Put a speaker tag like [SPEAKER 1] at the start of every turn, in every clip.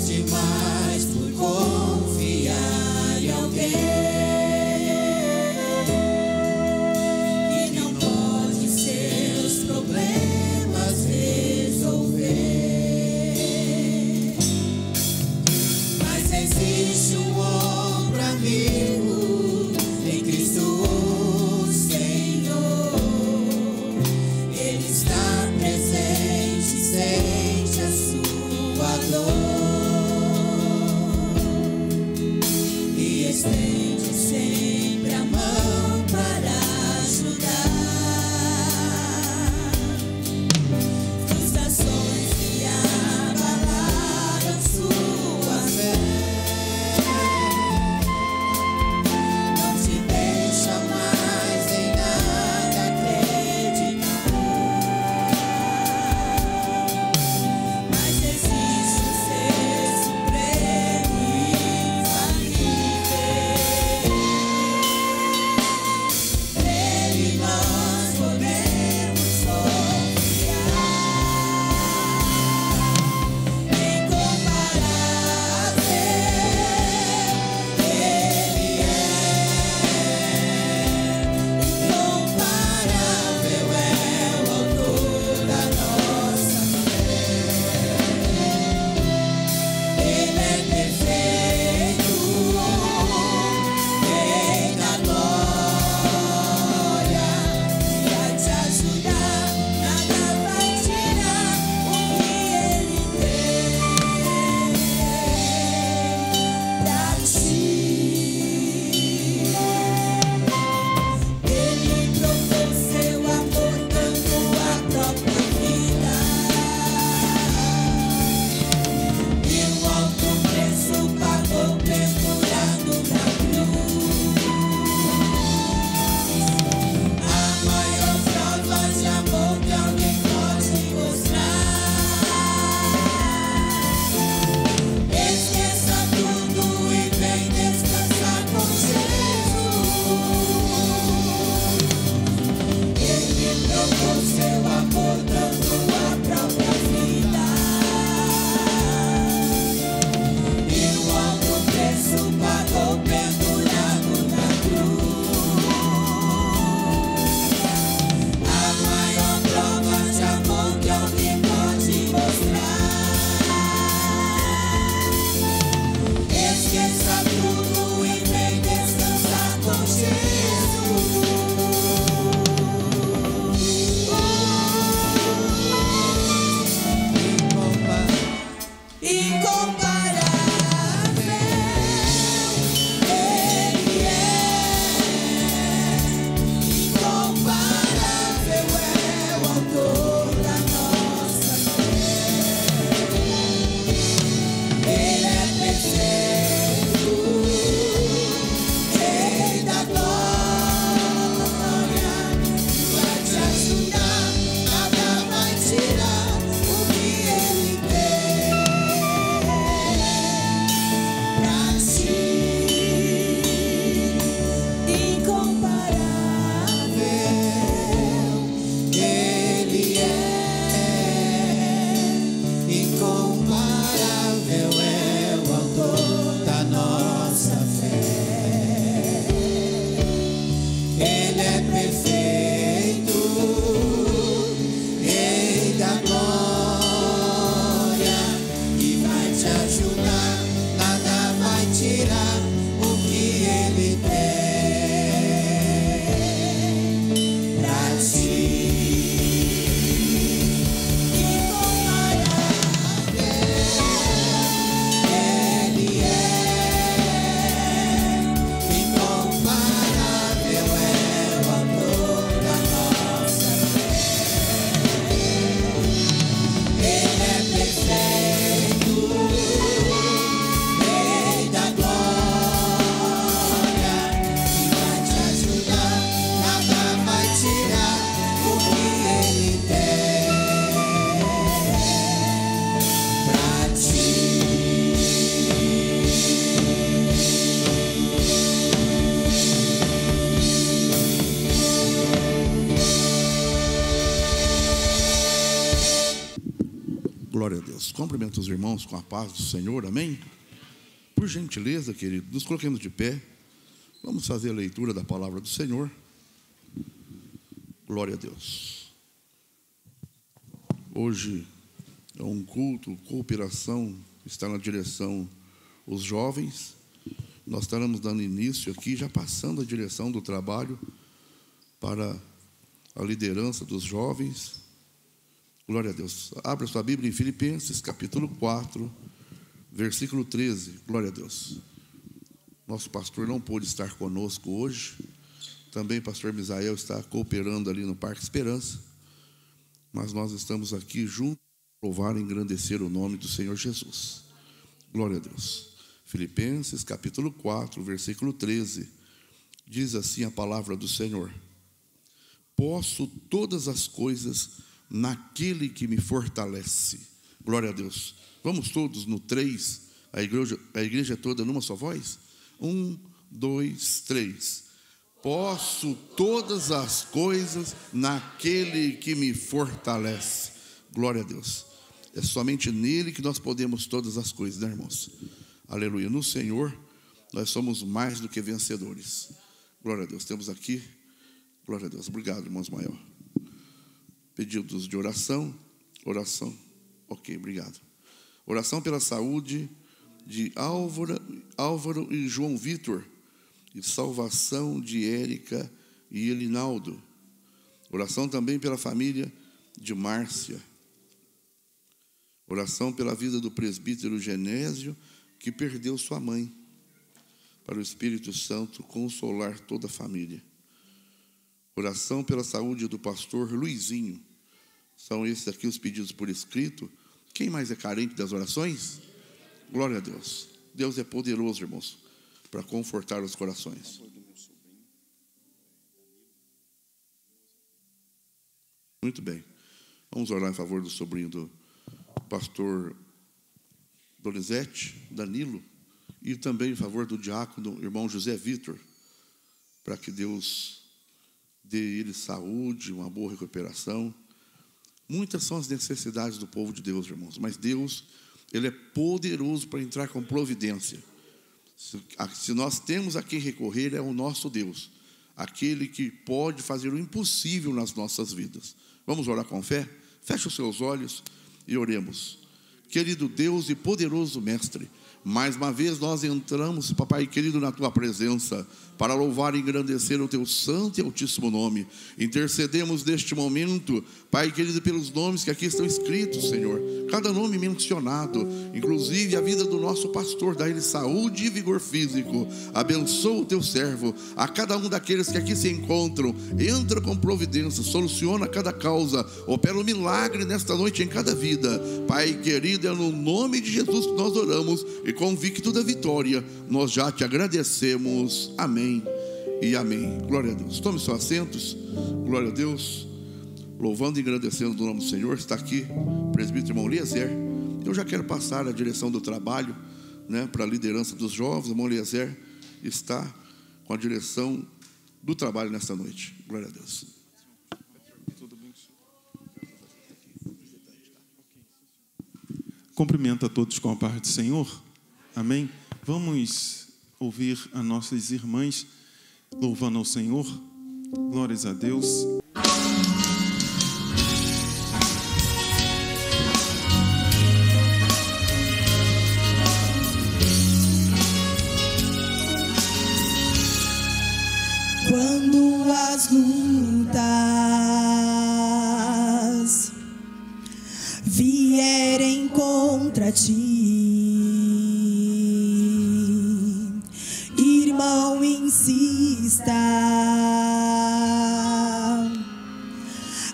[SPEAKER 1] demais por confiar em alguém que não pode seus problemas resolver. Mas existe um ombro amigo em Cristo o Senhor. Ele está presente, sente a sua dor.
[SPEAKER 2] Glória a Deus. Cumprimento os irmãos com a paz do Senhor, amém? Por gentileza, querido, nos coloquemos de pé. Vamos fazer a leitura da palavra do Senhor. Glória a Deus. Hoje é um culto, cooperação, está na direção os jovens. Nós estaremos dando início aqui, já passando a direção do trabalho para a liderança dos jovens. Glória a Deus. Abra sua Bíblia em Filipenses, capítulo 4, versículo 13. Glória a Deus. Nosso pastor não pôde estar conosco hoje. Também o pastor Misael está cooperando ali no Parque Esperança. Mas nós estamos aqui juntos para louvar e engrandecer o nome do Senhor Jesus. Glória a Deus. Filipenses, capítulo 4, versículo 13. Diz assim a palavra do Senhor: posso todas as coisas naquele que me fortalece. Glória a Deus. Vamos todos no 3, a igreja toda numa só voz? 1, 2, 3. Posso todas as coisas naquele que me fortalece. Glória a Deus. É somente nele que nós podemos todas as coisas, né, irmãos? Aleluia. No Senhor nós somos mais do que vencedores. Glória a Deus. Temos aqui, glória a Deus. Obrigado, irmãos maior. Pedidos de oração. Ok, obrigado. Oração pela saúde de Álvaro e João Vitor, e salvação de Érica e Elinaldo. Oração também pela família de Márcia. Oração pela vida do presbítero Genésio, que perdeu sua mãe. Para o Espírito Santo consolar toda a família. Oração pela saúde do pastor Luizinho. São esses aqui os pedidos por escrito. Quem mais é carente das orações? Glória a Deus. Deus é poderoso, irmãos, para confortar os corações. Muito bem. Vamos orar em favor do sobrinho do pastor Donizete, Danilo, e também em favor do diácono, irmão José Vitor, para que Deus dê a ele saúde, uma boa recuperação. Muitas são as necessidades do povo de Deus, irmãos, mas Deus, Ele é poderoso para entrar com providência. Se nós temos a quem recorrer, é o nosso Deus, aquele que pode fazer o impossível nas nossas vidas. Vamos orar com fé? Feche os seus olhos e oremos. Querido Deus e poderoso Mestre, mais uma vez nós entramos, papai querido, na tua presença para louvar e engrandecer o teu santo e altíssimo nome. Intercedemos neste momento, pai querido, pelos nomes que aqui estão escritos, Senhor, cada nome mencionado, inclusive a vida do nosso pastor, dá ele saúde e vigor físico. Abençoa o teu servo, a cada um daqueles que aqui se encontram, entra com providência, soluciona cada causa, opera um milagre nesta noite em cada vida. Pai querido, é no nome de Jesus que nós oramos, e convicto da vitória, nós já te agradecemos. Amém e amém. Glória a Deus. Tome seus assentos. Glória a Deus. Louvando e agradecendo o nome do Senhor. Está aqui o presbítero irmão Eliezer. Eu já quero passar a direção do trabalho, né, para a liderança dos jovens. O irmão Eliezer está com a direção do trabalho nesta noite. Glória a Deus.
[SPEAKER 3] Cumprimento a todos com a paz do Senhor. Amém. Vamos ouvir as nossas irmãs louvando ao Senhor. Glórias a Deus.
[SPEAKER 1] Quando as lutas vierem contra ti, irmão, insista,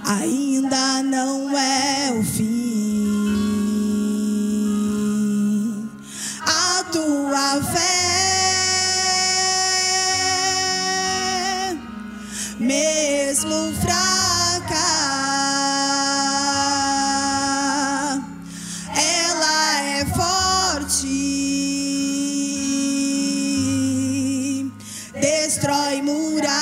[SPEAKER 1] ainda não é o fim. A tua fé, mesmo fraca, ela é forte, destrói muralhas.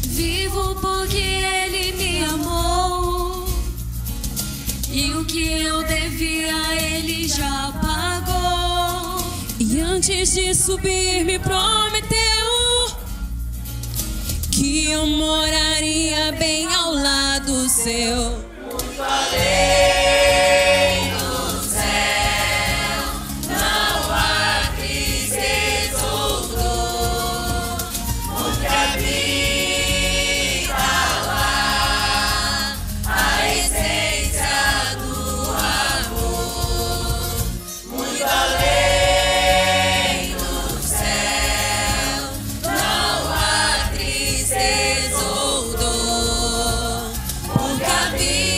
[SPEAKER 4] Vivo porque Ele me amou, e o que eu devia Ele já pagou. E antes de subir me prometeu que eu moraria bem ao lado seu. Muito além do céu, não há tristeza ou dor, porque habita lá a essência do amor. Muito além do céu, não há tristeza ou dor, porque habita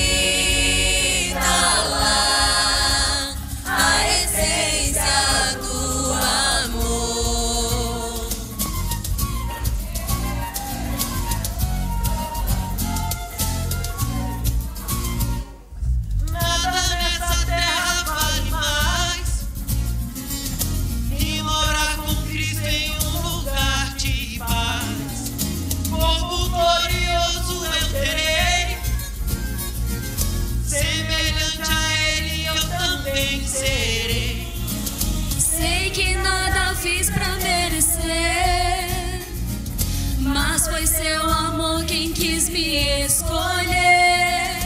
[SPEAKER 4] foi seu amor quem quis me escolher.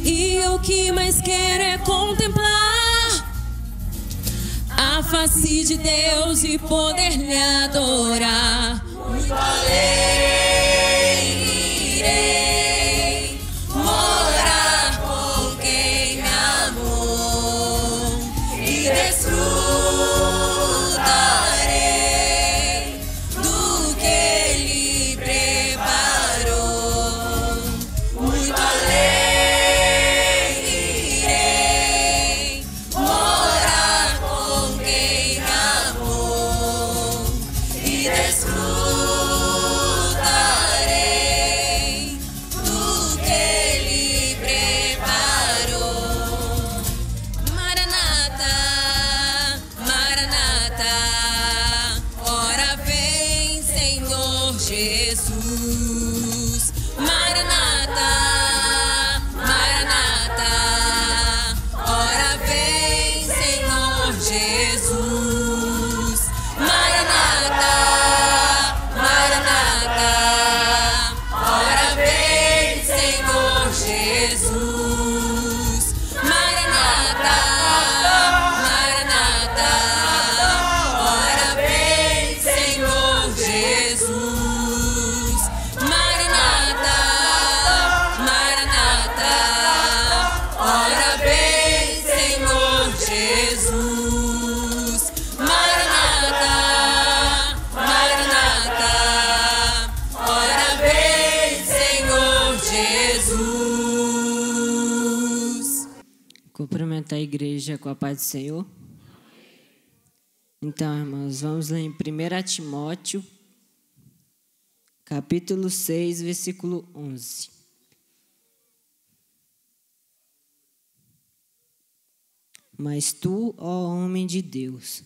[SPEAKER 4] E o que mais quero é contemplar a face de Deus e poder lhe adorar. Muito além irei morar com quem me amou e desfrutarei do que Ele preparou. Muito além irei morar com quem me amou e desfrutarei
[SPEAKER 5] Cumprimentar a igreja com a paz do Senhor. Então, irmãos, vamos ler em 1 Timóteo, capítulo 6, versículo 11. Mas tu, ó homem de Deus,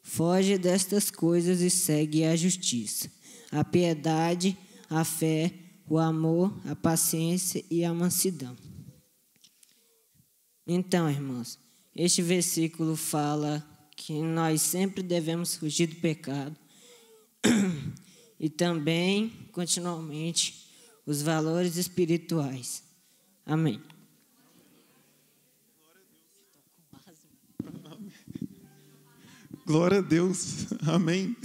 [SPEAKER 5] foge destas coisas e segue a justiça, a piedade, a fé, o amor, a paciência e a mansidão. Então, irmãos, este versículo fala que nós sempre devemos fugir do pecado e também, continuamente, os valores espirituais. Amém.
[SPEAKER 3] Glória a Deus. Amém.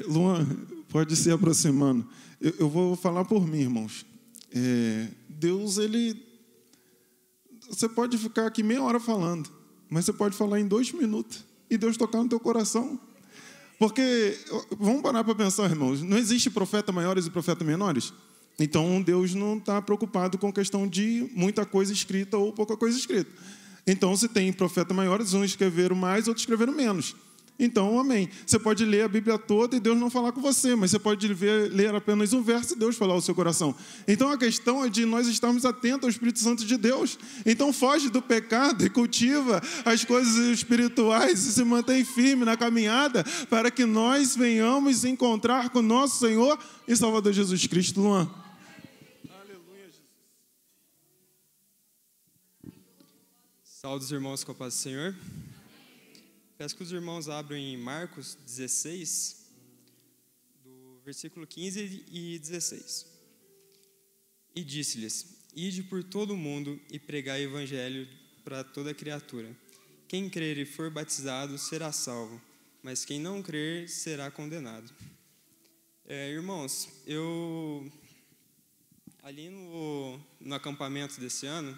[SPEAKER 3] Luan, pode se aproximando. Eu vou falar por mim, irmãos. Deus, você pode ficar aqui meia hora falando, mas você pode falar em 2 minutos e Deus tocar no teu coração. Porque, vamos parar para pensar, irmãos, não existe profeta maiores e profeta menores? Então, Deus não está preocupado com a questão de muita coisa escrita ou pouca coisa escrita. Então, se tem profeta maiores, uns escreveram mais, outros escreveram menos. Então, amém. Você pode ler a Bíblia toda e Deus não falar com você, mas você pode ler apenas um verso e Deus falar ao seu coração. Então, a questão é de nós estarmos atentos ao Espírito Santo de Deus. Então, foge do pecado e cultiva as coisas espirituais e se mantém firme na caminhada para que nós venhamos encontrar com nosso Senhor e Salvador Jesus Cristo. Luan.
[SPEAKER 6] Saúde os irmãos com a paz do Senhor. Peço que os irmãos abram em Marcos 16, do versículo 15 e 16. E disse-lhes: Ide por todo o mundo e pregai o evangelho para toda criatura. Quem crer e for batizado será salvo, mas quem não crer será condenado. Irmãos, ali no acampamento desse ano,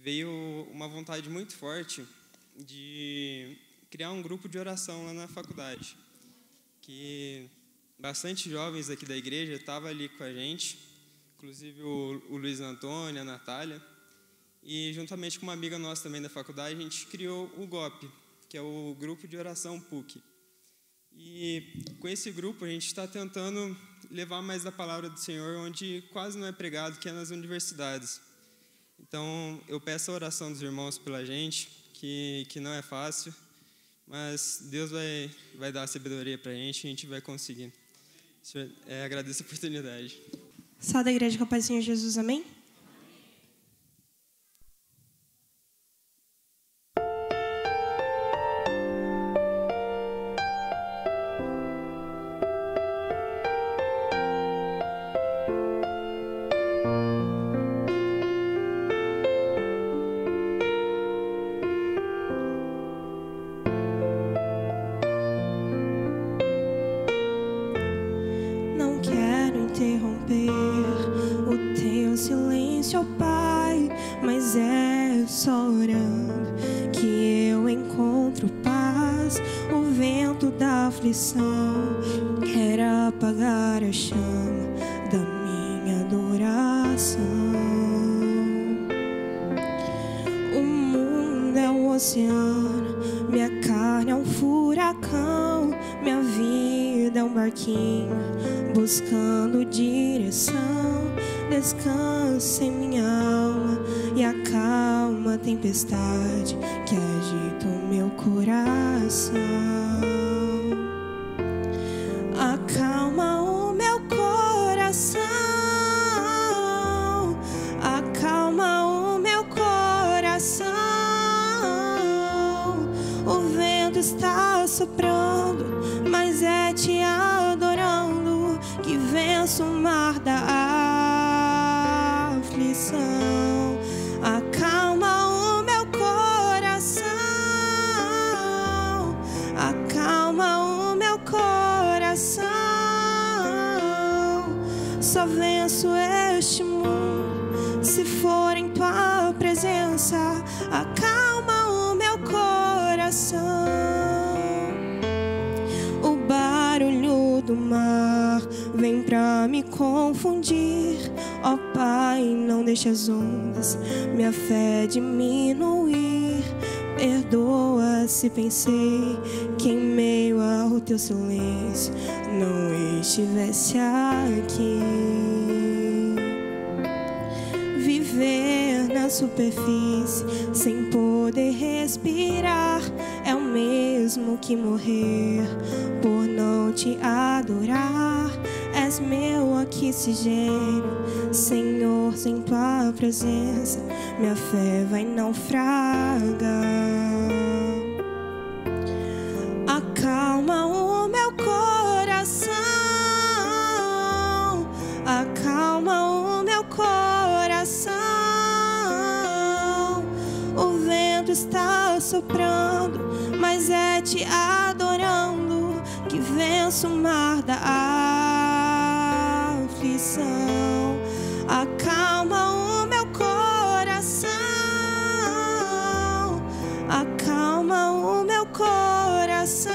[SPEAKER 6] veio uma vontade muito forte de criar um grupo de oração lá na faculdade, que bastante jovens aqui da igreja estavam ali com a gente, inclusive o Luiz Antônio, a Natália, e juntamente com uma amiga nossa também da faculdade, a gente criou o GOP, que é o Grupo de Oração PUC. E com esse grupo a gente está tentando levar mais a palavra do Senhor onde quase não é pregado, que é nas universidades. Então, eu peço a oração dos irmãos pela gente, que não é fácil, mas Deus vai dar a sabedoria para a gente vai conseguir. Agradeço a oportunidade.
[SPEAKER 7] Sal da igreja com a paz do Senhor Jesus, amém?
[SPEAKER 1] Quer apagar a chama da minha adoração. O mundo é um oceano, minha carne é um furacão, minha vida é um barquinho buscando direção. Descansa em minha alma e acalma a tempestade que agita o meu coração. Acalma o meu coração, acalma o meu coração. O vento está soprando, mas é te adorando que venço o mar da aflição. Acalma o meu coração, acalma o meu coração. Só venço este mundo se for em tua presença. Acalma o meu coração. O barulho do mar vem pra me confundir. Ó Pai, não deixe as ondas minha fé diminuir. Perdoa se pensei que em meio ao teu silêncio não estivesse aqui. Viver na superfície sem poder respirar é o mesmo que morrer por não te adorar. És meu oxigênio, Senhor, sem tua presença minha fé vai naufragar. Acalma o meu coração, acalma o meu coração. O vento está soprando, mas é te adorando que venço o mar da aflição. Acalma o meu coração, acalma o meu coração.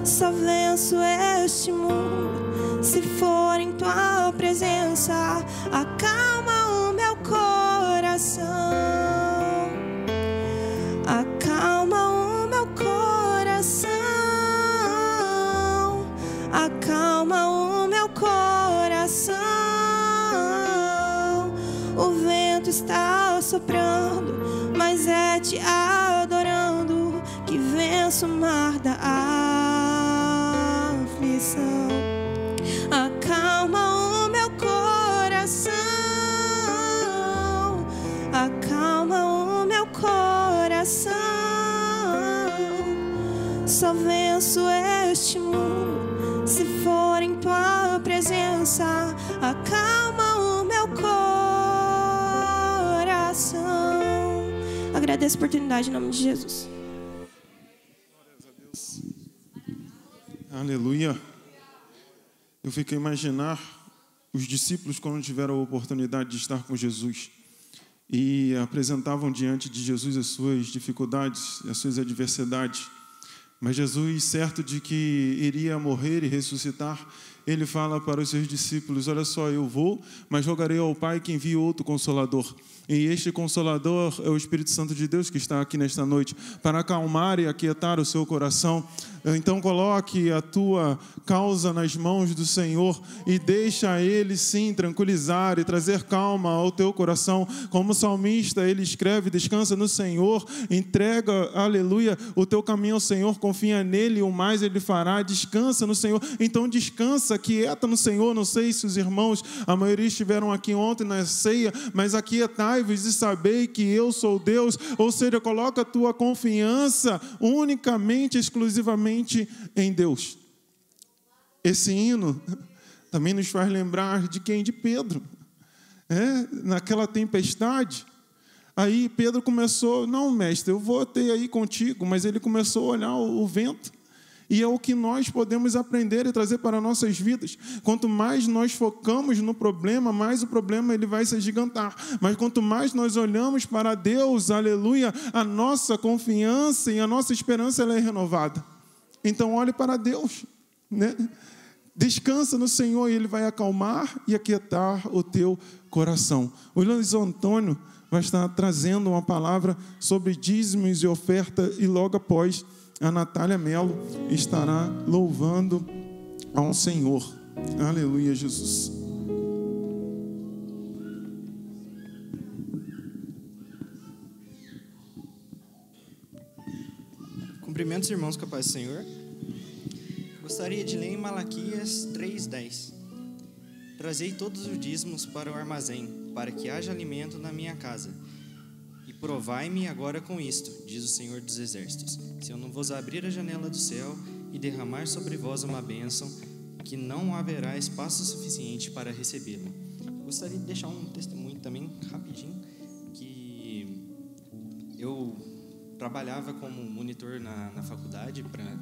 [SPEAKER 1] Só venço este mundo se for em tua presença. Acalma o meu coração, acalma o meu coração, acalma o meu coração. O vento está soprando, mas é te adorando que venço o mar da aflição. Acalma o meu coração, acalma o meu coração. Só venço este mundo se for em tua presença. Acalma o meu coração. Agradeço a oportunidade em nome de Jesus.
[SPEAKER 3] Aleluia. Eu fico a imaginar os discípulos quando tiveram a oportunidade de estar com Jesus e apresentavam diante de Jesus as suas dificuldades, as suas adversidades. Mas Jesus, certo de que iria morrer e ressuscitar, ele fala para os seus discípulos: olha só, eu vou, mas rogarei ao Pai que envie outro Consolador. E este Consolador é o Espírito Santo de Deus que está aqui nesta noite, para acalmar e aquietar o seu coração. Então coloque a tua causa nas mãos do Senhor e deixa Ele sim tranquilizar e trazer calma ao teu coração. Como o salmista, ele escreve: descansa no Senhor, entrega, aleluia, o teu caminho ao Senhor, confia nele e o mais Ele fará. Descansa no Senhor. Então descansa, aquieta no Senhor. Não sei se os irmãos, a maioria estiveram aqui ontem na ceia, mas aquietai-vos e sabei que eu sou Deus. Ou seja, coloca a tua confiança unicamente, exclusivamente em Deus. Esse hino também nos faz lembrar de quem? De Pedro. Naquela tempestade, aí Pedro começou: não, mestre, eu vou ter aí contigo, mas ele começou a olhar o vento. E é o que nós podemos aprender e trazer para nossas vidas. Quanto mais nós focamos no problema, mais o problema ele vai se agigantar. Mas quanto mais nós olhamos para Deus, aleluia, a nossa confiança e a nossa esperança ela é renovada. Então olhe para Deus, né? Descansa no Senhor e Ele vai acalmar e aquietar o teu coração. O Luiz Antônio vai estar trazendo uma palavra sobre dízimos e oferta, e logo após a Natália Melo estará louvando ao Senhor. Aleluia, Jesus.
[SPEAKER 8] Cumprimentos, irmãos, com a paz do Senhor. Gostaria de ler em Malaquias 3:10. Trazei todos os dízimos para o armazém, para que haja alimento na minha casa. E provai-me agora com isto, diz o Senhor dos Exércitos, se eu não vos abrir a janela do céu e derramar sobre vós uma bênção, que não haverá espaço suficiente para recebê-la. Gostaria de deixar um testemunho também, rapidinho, que eu trabalhava como monitor na faculdade para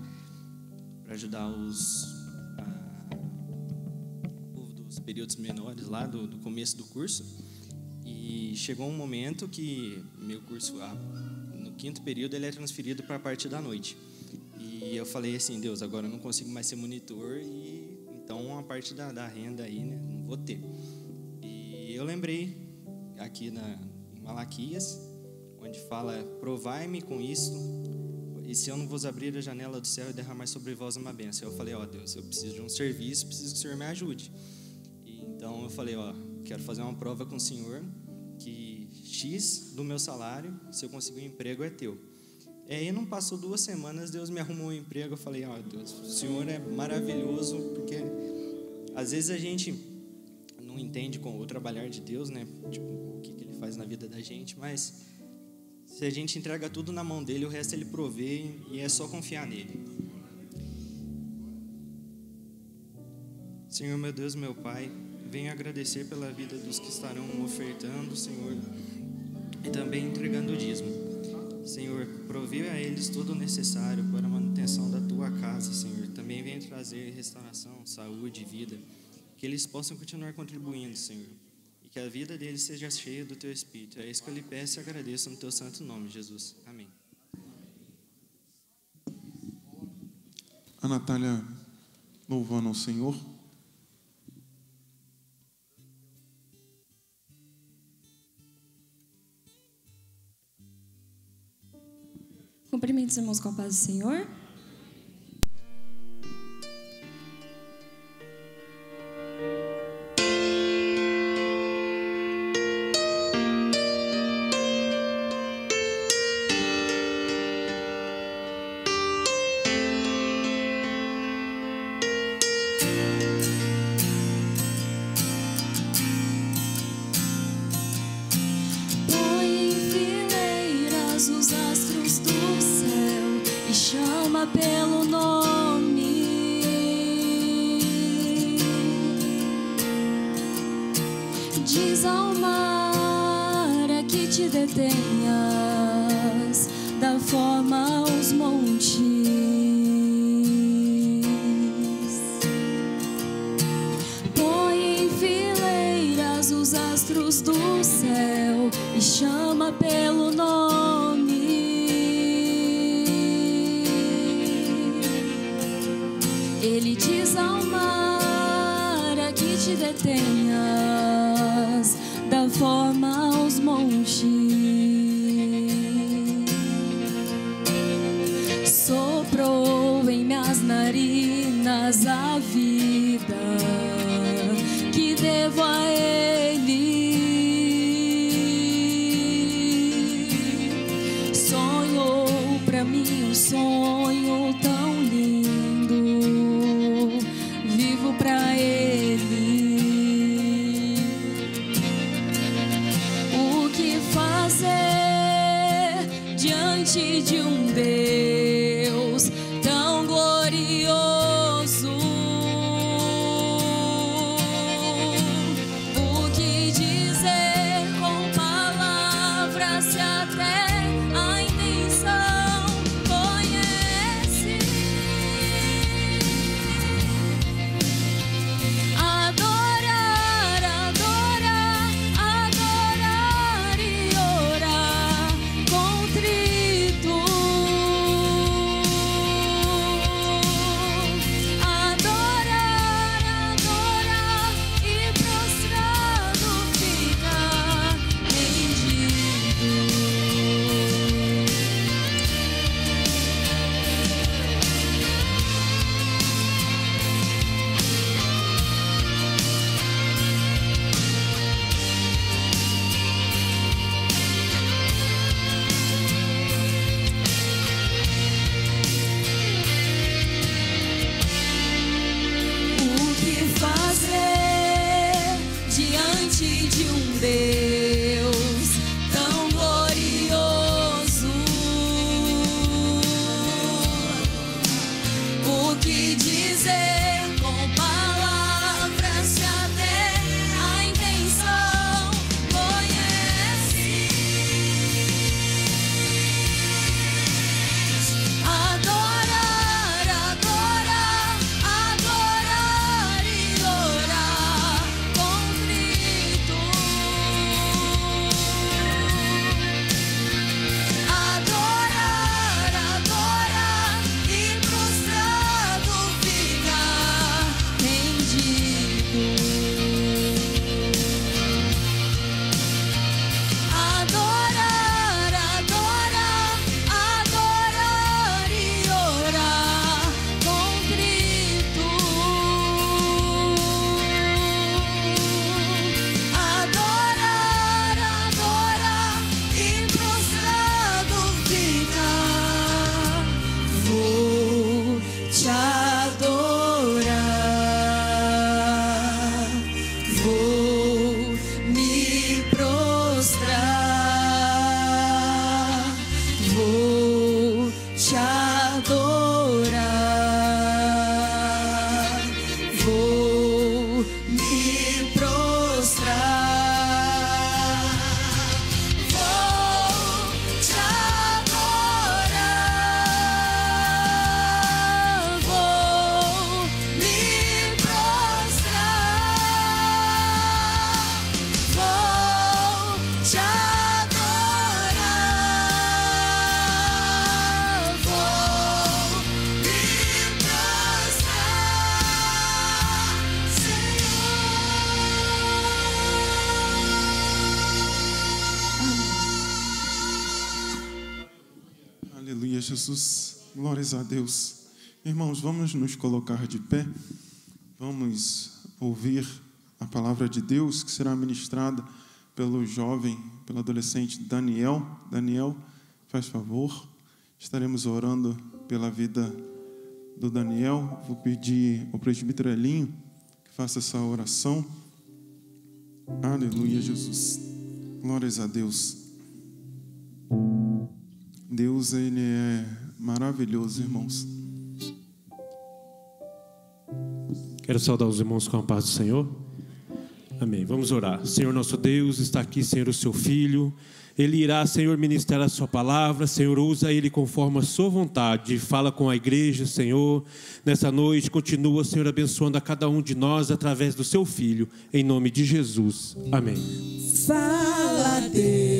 [SPEAKER 8] ajudar os dos períodos menores lá do começo do curso. E chegou um momento que meu curso, no 5º período, ele é transferido para a parte da noite. E eu falei assim: Deus, agora eu não consigo mais ser monitor, e Então, a parte da renda aí, né, não vou ter. E eu lembrei aqui em Malaquias, onde fala: provai-me com isto, e se eu não vos abrir a janela do céu e derramar sobre vós uma bênção. Eu falei: ó Deus, eu preciso de um serviço, preciso que o Senhor me ajude. E então eu falei: ó, quero fazer uma prova com o Senhor, que X do meu salário, se eu conseguir um emprego, é teu. E aí não passou 2 semanas, Deus me arrumou um emprego. Eu falei: ó Deus, o Senhor é maravilhoso, porque às vezes a gente não entende com o trabalhar de Deus, né? Tipo, o que Ele faz na vida da gente, mas se a gente entrega tudo na mão dele, o resto Ele provê e é só confiar nele. Senhor, meu Deus, meu Pai, venho agradecer pela vida dos que estarão ofertando, Senhor, e também entregando o dízimo. Senhor, provê a eles todo o necessário para a manutenção da Tua casa, Senhor. Também venho trazer restauração, saúde e vida, que eles possam continuar contribuindo, Senhor, e que a vida deles seja cheia do Teu Espírito. É isso que eu lhe peço e agradeço no Teu santo nome, Jesus. Amém.
[SPEAKER 3] A Natália louvando ao Senhor.
[SPEAKER 4] Cumprimento os irmãos com a paz do Senhor.
[SPEAKER 9] Pelo nome, diz ao mar a que te detenhas, dá forma aos montes, põe em fileiras os astros do céu e chama pelo nome. Ele diz ao mar a que te detenhas, dá forma aos montes, soprou em minhas narinas a vida que devo a Ele. Sonhou pra mim um sonho tão lindo, pra Ele. O que fazer diante de um Deus tão glorioso? O que dizer com palavras se até a intenção conhece? Deus tão glorioso, o que dizer com palavras se até a intenção conhece? Adorar, adorar, adorar e orar contrito.
[SPEAKER 3] Jesus. Glórias a Deus. Irmãos, vamos nos colocar de pé. Vamos ouvir a palavra de Deus que será ministrada pelo jovem, pelo adolescente Daniel. Daniel, faz favor. Estaremos orando pela vida do Daniel. Vou pedir ao presbítero Elinho que faça essa oração. Aleluia, Jesus. Glórias a Deus. Deus, Ele é maravilhoso, irmãos.
[SPEAKER 10] Quero saudar os irmãos com a paz do Senhor. Amém. Vamos orar. Senhor nosso Deus, está aqui, Senhor, o seu Filho. Ele irá, Senhor, ministrar a sua palavra. Senhor, usa ele conforme a sua vontade. Fala com a igreja, Senhor. Nessa noite, continua, Senhor, abençoando a cada um de nós através do seu Filho. Em nome de Jesus. Amém.
[SPEAKER 11] Fala, Deus.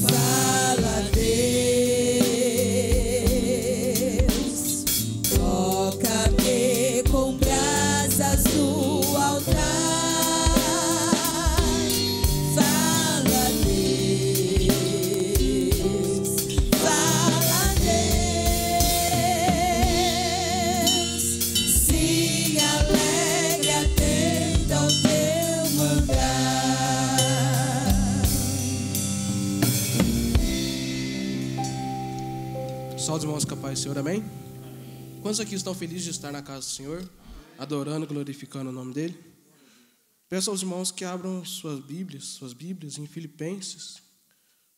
[SPEAKER 11] Fala, Deus. Toca-me com brasas no altar. Fala, Deus. Fala, Deus. Sim, alegre, atento ao teu mandar.
[SPEAKER 12] Salve, irmãos, com a paz do Senhor, amém? Quantos aqui estão felizes de estar na casa do Senhor, adorando, glorificando o nome dEle? Peço aos irmãos que abram suas Bíblias em Filipenses,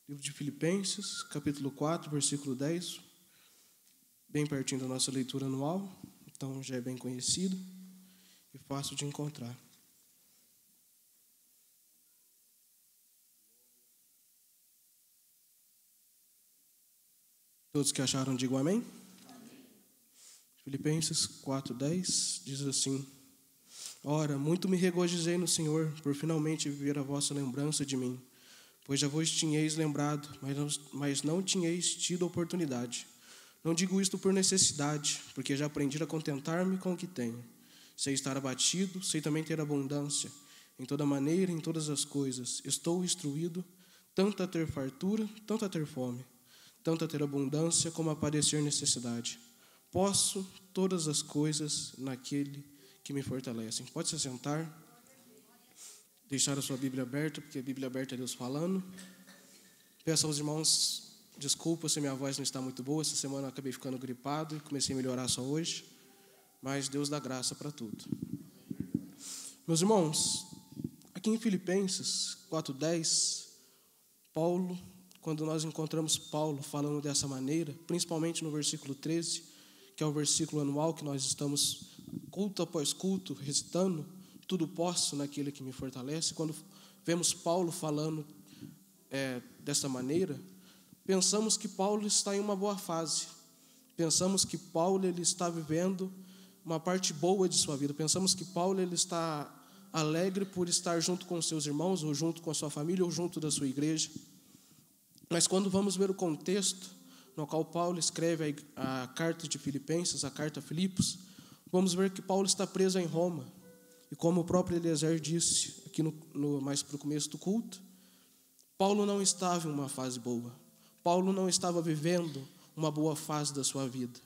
[SPEAKER 12] livro de Filipenses, capítulo 4, versículo 10, bem pertinho da nossa leitura anual, então já é bem conhecido e fácil de encontrar. Todos que acharam, digam amém. Filipenses 4:10 diz assim: Ora, muito me regozijei no Senhor, por finalmente viver a vossa lembrança de mim, pois já vos tinhais lembrado, mas não tinhais tido oportunidade. Não digo isto por necessidade, porque já aprendi a contentar-me com o que tenho. Sei estar abatido, sei também ter abundância. Em toda maneira, em todas as coisas, estou instruído, tanto a ter fartura, tanto a ter fome, tanto a ter abundância, como a padecer necessidade. Posso todas as coisas naquele que me fortalece. Pode se sentar, deixar a sua Bíblia aberta, porque a Bíblia aberta é Deus falando. Peço aos irmãos desculpa se minha voz não está muito boa. Essa semana eu acabei ficando gripado e comecei a melhorar só hoje, mas Deus dá graça para tudo. Meus irmãos, aqui em Filipenses 4:10, Paulo, quando nós encontramos Paulo falando dessa maneira, principalmente no versículo 13, que é o versículo anual que nós estamos, culto após culto, recitando, tudo posso naquele que me fortalece. Quando vemos Paulo falando dessa maneira, pensamos que Paulo está em uma boa fase. Pensamos que Paulo ele está vivendo uma parte boa de sua vida. Pensamos que Paulo ele está alegre por estar junto com seus irmãos, ou junto com a sua família, ou junto da sua igreja. Mas quando vamos ver o contexto no qual Paulo escreve a carta de Filipenses, a carta a Filipos, vamos ver que Paulo está preso em Roma. E como o próprio Eliezer disse aqui mais para o começo do culto, Paulo não estava em uma fase boa. Paulo não estava vivendo uma boa fase da sua vida.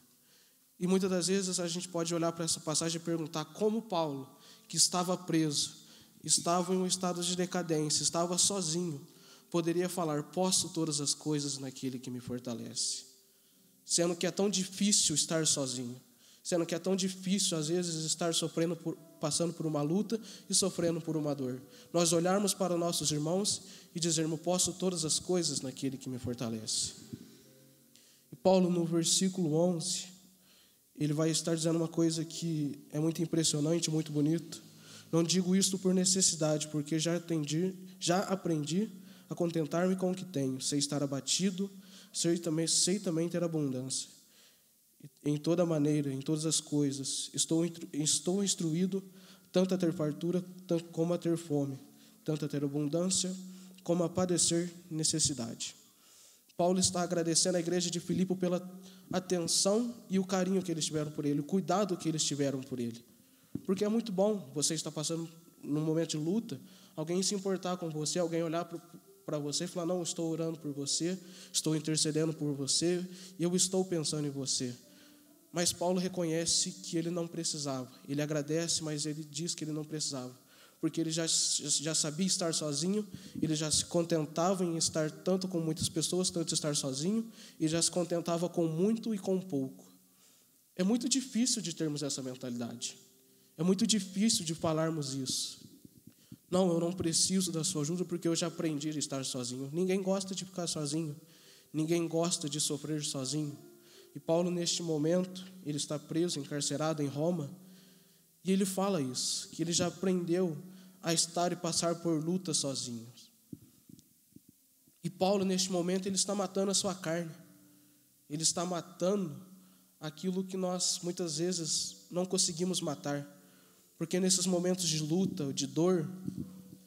[SPEAKER 12] E muitas das vezes a gente pode olhar para essa passagem e perguntar como Paulo, que estava preso, estava em um estado de decadência, estava sozinho, poderia falar, posso todas as coisas naquele que me fortalece. Sendo que é tão difícil estar sozinho. Sendo que é tão difícil, às vezes, estar passando por uma luta e sofrendo por uma dor. Nós olharmos para nossos irmãos e dizermos, posso todas as coisas naquele que me fortalece. E Paulo, no versículo 11, ele vai estar dizendo uma coisa que é muito impressionante, muito bonito. Não digo isto por necessidade, porque já aprendi a contentar-me com o que tenho. Sei estar abatido, sei também ter abundância. Em toda maneira, em todas as coisas, estou instruído tanto a ter fartura como a ter fome, tanto a ter abundância como a padecer necessidade. Paulo está agradecendo à igreja de Filipe pela atenção e o carinho que eles tiveram por ele, o cuidado que eles tiveram por ele. Porque é muito bom você estar passando num momento de luta, alguém se importar com você, alguém olhar para você e falar: não, estou orando por você, estou intercedendo por você e eu estou pensando em você. Mas Paulo reconhece que ele não precisava. Ele agradece, mas ele diz que ele não precisava, porque ele já sabia estar sozinho, ele já se contentava em estar tanto com muitas pessoas, tanto estar sozinho, e já se contentava com muito e com pouco. É muito difícil de termos essa mentalidade. É muito difícil de falarmos isso. Não, eu não preciso da sua ajuda porque eu já aprendi a estar sozinho. Ninguém gosta de ficar sozinho. Ninguém gosta de sofrer sozinho. E Paulo, neste momento, ele está preso, encarcerado em Roma, e ele fala isso, que ele já aprendeu a estar e passar por lutas sozinho. E Paulo, neste momento, ele está matando a sua carne. Ele está matando aquilo que nós, muitas vezes, não conseguimos matar. Porque nesses momentos de luta, de dor,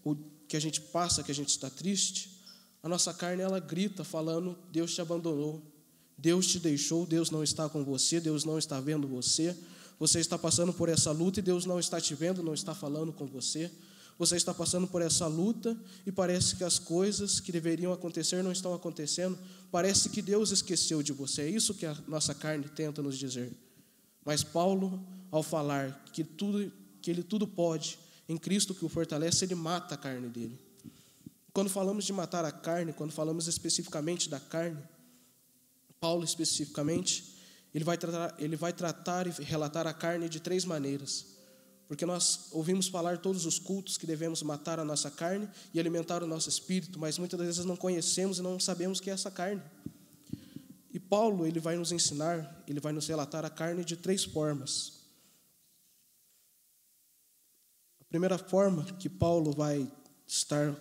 [SPEAKER 12] ou que a gente passa, que a gente está triste, a nossa carne, ela grita falando: Deus te abandonou, Deus te deixou, Deus não está com você, Deus não está vendo você, você está passando por essa luta e Deus não está te vendo, não está falando com você, você está passando por essa luta e parece que as coisas que deveriam acontecer não estão acontecendo, parece que Deus esqueceu de você. É isso que a nossa carne tenta nos dizer. Mas Paulo, ao falar que ele tudo pode em Cristo que o fortalece, ele mata a carne dele. Quando falamos de matar a carne, quando falamos especificamente da carne, Paulo especificamente, ele vai tratar e relatar a carne de 3 maneiras. Porque nós ouvimos falar todos os cultos que devemos matar a nossa carne e alimentar o nosso espírito, mas muitas vezes não conhecemos e não sabemos o que é essa carne. E Paulo, ele vai nos ensinar, ele vai nos relatar a carne de 3 formas. A primeira forma que Paulo vai estar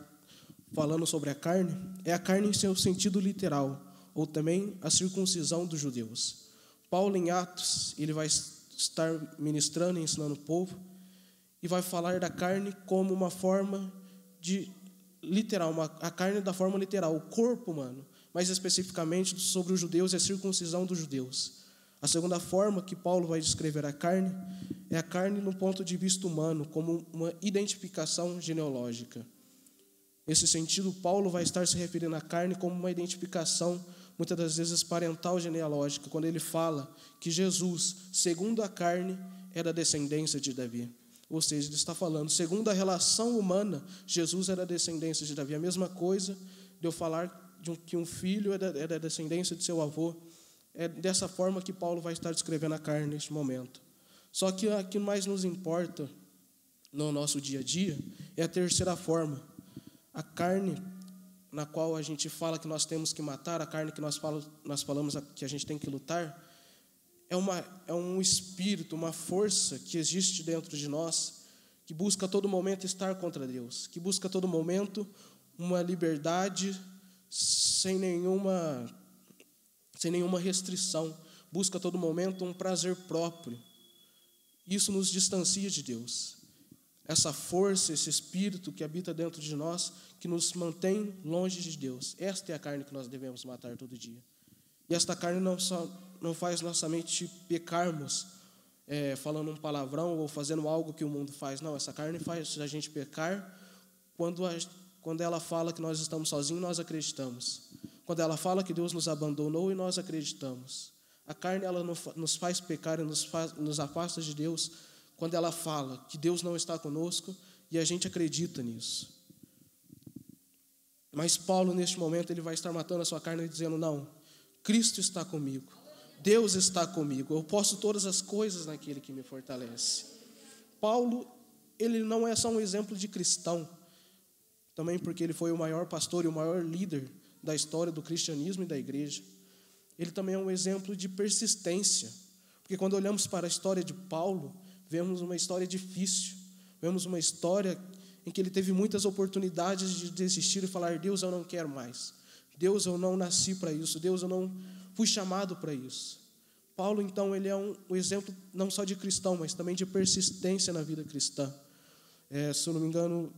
[SPEAKER 12] falando sobre a carne é a carne em seu sentido literal, ou também a circuncisão dos judeus. Paulo, em Atos, ele vai estar ministrando e ensinando o povo e vai falar da carne como uma forma de literal, a carne da forma literal, o corpo humano, mais especificamente sobre os judeus é a circuncisão dos judeus. A segunda forma que Paulo vai descrever a carne é a carne no ponto de vista humano, como uma identificação genealógica. Nesse sentido, Paulo vai estar se referindo à carne como uma identificação, muitas das vezes parental genealógica, quando ele fala que Jesus, segundo a carne, era descendência de Davi. Ou seja, ele está falando, segundo a relação humana, Jesus era descendência de Davi. A mesma coisa de eu falar que um filho era descendência de seu avô. É dessa forma que Paulo vai estar descrevendo a carne neste momento. Só que o que mais nos importa no nosso dia a dia é a terceira forma. A carne na qual a gente fala que nós temos que matar, a carne que nós falamos que a gente tem que lutar, é um espírito, uma força que existe dentro de nós, que busca a todo momento estar contra Deus, que busca a todo momento uma liberdade sem nenhuma restrição, busca a todo momento um prazer próprio. Isso nos distancia de Deus. Essa força, esse espírito que habita dentro de nós, que nos mantém longe de Deus. Esta é a carne que nós devemos matar todo dia. E esta carne não faz nossa mente pecarmos, falando um palavrão ou fazendo algo que o mundo faz. Não, essa carne faz a gente pecar quando ela fala que nós estamos sozinhos, nós acreditamos. Quando ela fala que Deus nos abandonou e nós acreditamos. A carne, ela nos faz pecar e nos afasta de Deus quando ela fala que Deus não está conosco e a gente acredita nisso. Mas Paulo, neste momento, ele vai estar matando a sua carne e dizendo, não, Cristo está comigo, Deus está comigo, eu posso todas as coisas naquele que me fortalece. Paulo, ele não é só um exemplo de cristão, também porque ele foi o maior pastor e o maior líder da história do cristianismo e da igreja. Ele também é um exemplo de persistência, porque quando olhamos para a história de Paulo, vemos uma história difícil, vemos uma história em que ele teve muitas oportunidades de desistir e falar, Deus, eu não quero mais, Deus, eu não nasci para isso, Deus, eu não fui chamado para isso. Paulo, então, ele é um exemplo não só de cristão, mas também de persistência na vida cristã. Se eu não me engano,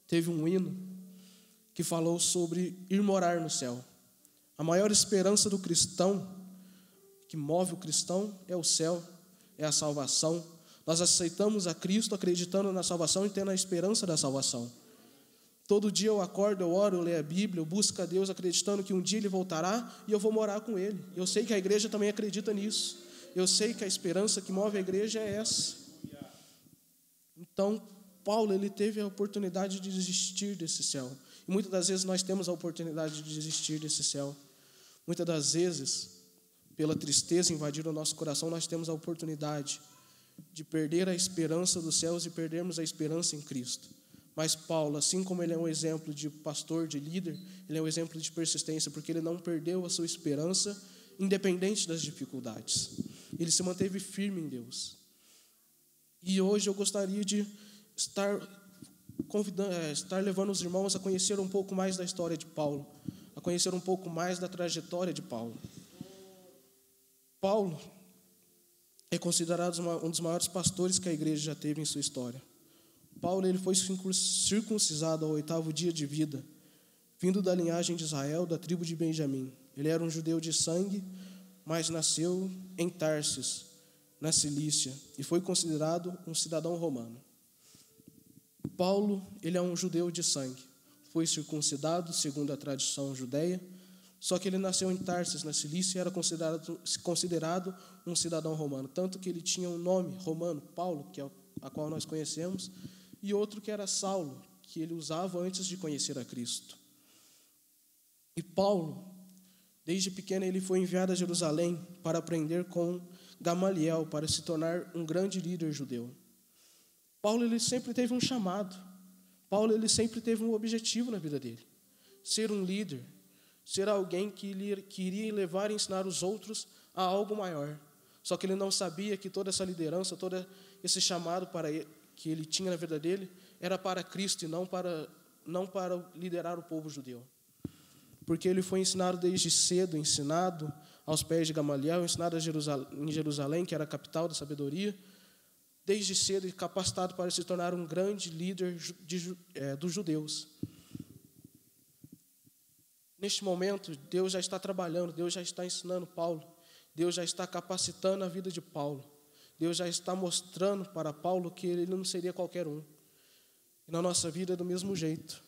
[SPEAKER 12] teve um hino que falou sobre ir morar no céu. A maior esperança do cristão, que move o cristão, é o céu, é a salvação. Nós aceitamos a Cristo acreditando na salvação e tendo a esperança da salvação. Todo dia eu acordo, eu oro, eu leio a Bíblia, eu busco a Deus acreditando que um dia Ele voltará e eu vou morar com Ele. Eu sei que a igreja também acredita nisso. Eu sei que a esperança que move a igreja é essa. Então, Paulo, ele teve a oportunidade de desistir desse céu. E muitas das vezes nós temos a oportunidade de desistir desse céu. Muitas das vezes, pela tristeza invadir o nosso coração, nós temos a oportunidade de perder a esperança dos céus e perdermos a esperança em Cristo. Mas Paulo, assim como ele é um exemplo de pastor, de líder, ele é um exemplo de persistência, porque ele não perdeu a sua esperança, independente das dificuldades. Ele se manteve firme em Deus. E hoje eu gostaria de estar levando os irmãos a conhecer um pouco mais da história de Paulo, a conhecer um pouco mais da trajetória de Paulo. Paulo é considerado um dos maiores pastores que a igreja já teve em sua história. Paulo, ele foi circuncisado ao 8º dia de vida, vindo da linhagem de Israel, da tribo de Benjamim. Ele era um judeu de sangue, mas nasceu em Tarsis, na Cilícia, e foi considerado um cidadão romano. Paulo, ele é um judeu de sangue, foi circuncidado segundo a tradição judeia, só que ele nasceu em Tarsis, na Cilícia, e era considerado um cidadão romano, tanto que ele tinha um nome romano, Paulo, que é a qual nós conhecemos, e outro que era Saulo, que ele usava antes de conhecer a Cristo. E Paulo, desde pequeno, ele foi enviado a Jerusalém para aprender com Gamaliel, para se tornar um grande líder judeu. Paulo, ele sempre teve um chamado. Paulo, ele sempre teve um objetivo na vida dele. Ser um líder, ser alguém que iria levar e ensinar os outros a algo maior. Só que ele não sabia que toda essa liderança, todo esse chamado que ele tinha na vida dele, era para Cristo e não para liderar o povo judeu. Porque ele foi ensinado desde cedo, ensinado aos pés de Gamaliel, ensinado em Jerusalém, que era a capital da sabedoria, desde cedo e capacitado para se tornar um grande líder dos judeus. Neste momento, Deus já está trabalhando, Deus já está ensinando Paulo, Deus já está capacitando a vida de Paulo, Deus já está mostrando para Paulo que ele não seria qualquer um. E na nossa vida é do mesmo jeito.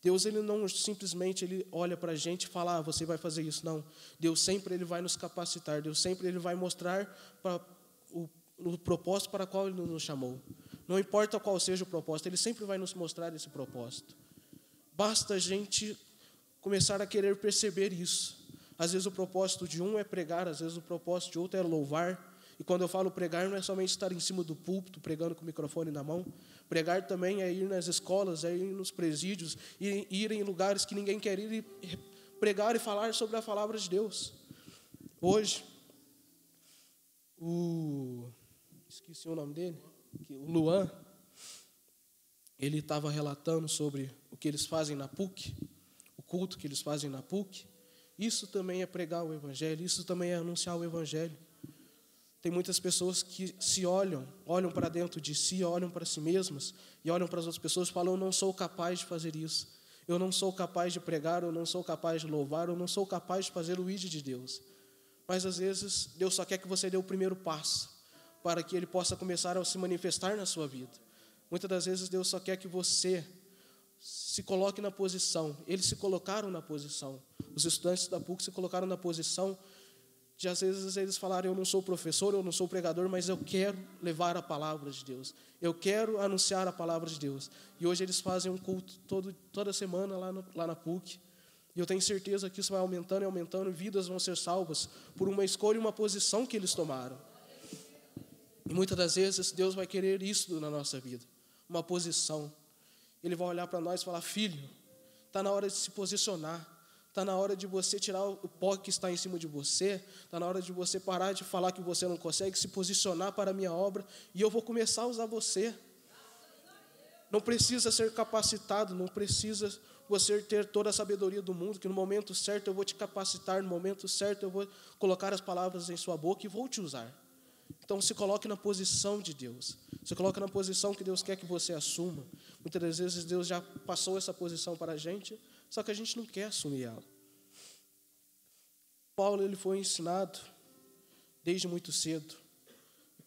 [SPEAKER 12] Deus, ele não simplesmente ele olha para a gente e fala, você vai fazer isso. Não. Deus sempre ele vai nos capacitar. Deus sempre ele vai mostrar o propósito para o qual ele nos chamou. Não importa qual seja o propósito, ele sempre vai nos mostrar esse propósito. Basta a gente começar a querer perceber isso. Às vezes o propósito de um é pregar, às vezes o propósito de outro é louvar. E quando eu falo pregar, não é somente estar em cima do púlpito, pregando com o microfone na mão. Pregar também é ir nas escolas, é ir nos presídios, ir em lugares que ninguém quer ir e pregar e falar sobre a palavra de Deus. Hoje, esqueci o nome dele, o Luan, ele estava relatando sobre o que eles fazem na PUC, o culto que eles fazem na PUC. Isso também é pregar o Evangelho, isso também é anunciar o Evangelho. Tem muitas pessoas que se olham para dentro de si, olham para si mesmas e olham para as outras pessoas e falam, eu não sou capaz de fazer isso, eu não sou capaz de pregar, eu não sou capaz de louvar, eu não sou capaz de fazer o ID de Deus. Mas às vezes Deus só quer que você dê o primeiro passo para que Ele possa começar a se manifestar na sua vida. Muitas das vezes Deus só quer que você se coloque na posição. Eles se colocaram na posição. Os estudantes da PUC se colocaram na posição de, às vezes, eles falaram, eu não sou professor, eu não sou pregador, mas eu quero levar a palavra de Deus. Eu quero anunciar a palavra de Deus. E hoje eles fazem um culto toda semana lá na PUC. E eu tenho certeza que isso vai aumentando e aumentando, e vidas vão ser salvas por uma escolha e uma posição que eles tomaram. E muitas das vezes Deus vai querer isso na nossa vida, uma posição. Ele vai olhar para nós e falar, filho, está na hora de se posicionar. Está na hora de você tirar o pó que está em cima de você. Está na hora de você parar de falar que você não consegue, se posicionar para a minha obra. E eu vou começar a usar você. Não precisa ser capacitado, não precisa você ter toda a sabedoria do mundo, que no momento certo eu vou te capacitar, no momento certo eu vou colocar as palavras em sua boca e vou te usar. Então se coloque na posição de Deus. Se coloque na posição que Deus quer que você assuma. Muitas das vezes Deus já passou essa posição para a gente, só que a gente não quer assumir ela. Paulo, ele foi ensinado desde muito cedo.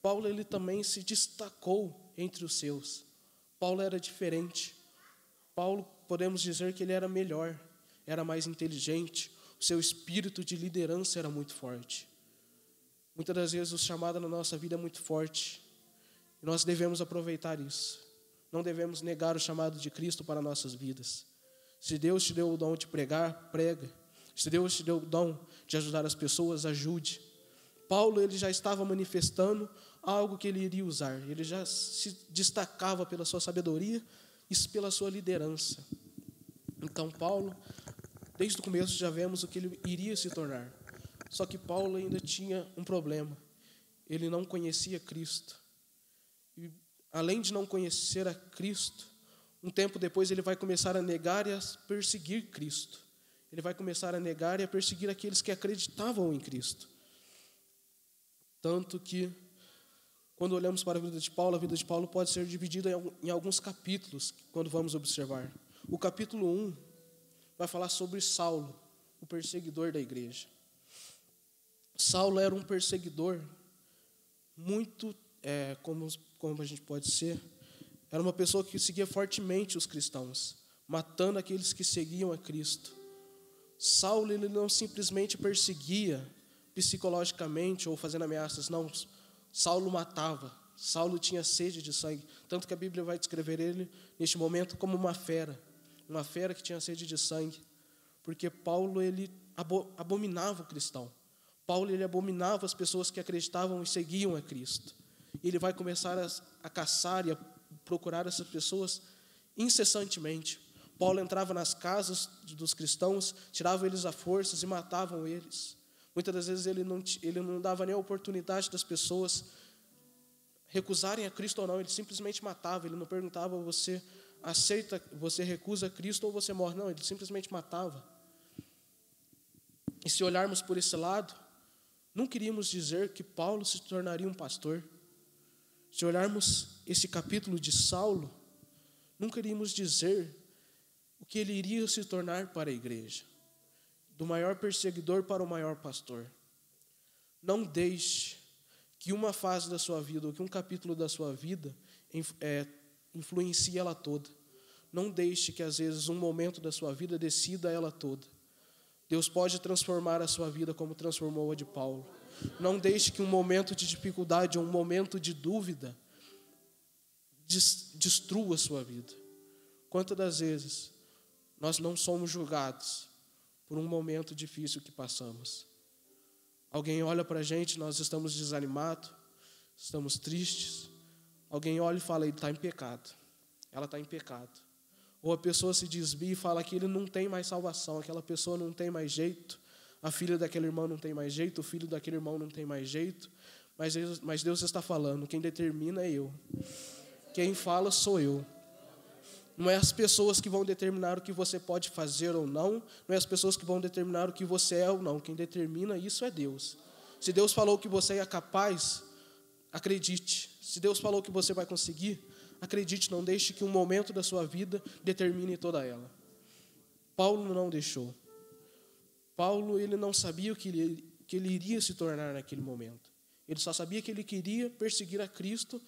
[SPEAKER 12] Paulo, ele também se destacou entre os seus. Paulo era diferente. Paulo, podemos dizer que ele era melhor, era mais inteligente, o seu espírito de liderança era muito forte. Muitas das vezes o chamado na nossa vida é muito forte, e nós devemos aproveitar isso. Não devemos negar o chamado de Cristo para nossas vidas. Se Deus te deu o dom de pregar, prega. Se Deus te deu o dom de ajudar as pessoas, ajude. Paulo, ele já estava manifestando algo que ele iria usar. Ele já se destacava pela sua sabedoria e pela sua liderança. Então, Paulo, desde o começo já vemos o que ele iria se tornar. Só que Paulo ainda tinha um problema. Ele não conhecia Cristo. E, além de não conhecer a Cristo, um tempo depois ele vai começar a negar e a perseguir Cristo. Ele vai começar a negar e a perseguir aqueles que acreditavam em Cristo. Tanto que, quando olhamos para a vida de Paulo pode ser dividida em alguns capítulos, quando vamos observar. O capítulo 1 vai falar sobre Saulo, o perseguidor da igreja. Saulo era um perseguidor muito, como a gente pode ser, era uma pessoa que seguia fortemente os cristãos, matando aqueles que seguiam a Cristo. Saulo, ele não simplesmente perseguia psicologicamente ou fazendo ameaças, não. Saulo matava, Saulo tinha sede de sangue, tanto que a Bíblia vai descrever ele neste momento como uma fera que tinha sede de sangue, porque Paulo, ele abominava o cristão. Paulo, ele abominava as pessoas que acreditavam e seguiam a Cristo. E ele vai começar a caçar e a procurar essas pessoas incessantemente. Paulo entrava nas casas dos cristãos, tirava eles à força e matavam eles. Muitas das vezes ele não dava nem a oportunidade das pessoas recusarem a Cristo ou não, ele simplesmente matava. Ele não perguntava: você aceita, você recusa Cristo ou você morre? Não, ele simplesmente matava. E se olharmos por esse lado, não queríamos dizer que Paulo se tornaria um pastor. Se olharmos esse capítulo de Saulo, não queríamos dizer o que ele iria se tornar para a igreja, do maior perseguidor para o maior pastor. Não deixe que uma fase da sua vida, ou que um capítulo da sua vida influencie ela toda. Não deixe que, às vezes, um momento da sua vida decida ela toda. Deus pode transformar a sua vida como transformou a de Paulo. Não deixe que um momento de dificuldade ou um momento de dúvida destrua a sua vida. Quantas das vezes nós não somos julgados por um momento difícil que passamos? Alguém olha para a gente, nós estamos desanimados, estamos tristes. Alguém olha e fala: ele está em pecado, ela está em pecado. Ou a pessoa se desvia e fala que ele não tem mais salvação, aquela pessoa não tem mais jeito, a filha daquela irmã não tem mais jeito, o filho daquele irmão não tem mais jeito. Mas Deus está falando: quem determina é eu. Quem fala sou eu. Não é as pessoas que vão determinar o que você pode fazer ou não. Não é as pessoas que vão determinar o que você é ou não. Quem determina isso é Deus. Se Deus falou que você é capaz, acredite. Se Deus falou que você vai conseguir, acredite. Não deixe que um momento da sua vida determine toda ela. Paulo não deixou. Paulo, ele não sabia o que ele iria se tornar naquele momento. Ele só sabia que ele queria perseguir a Cristo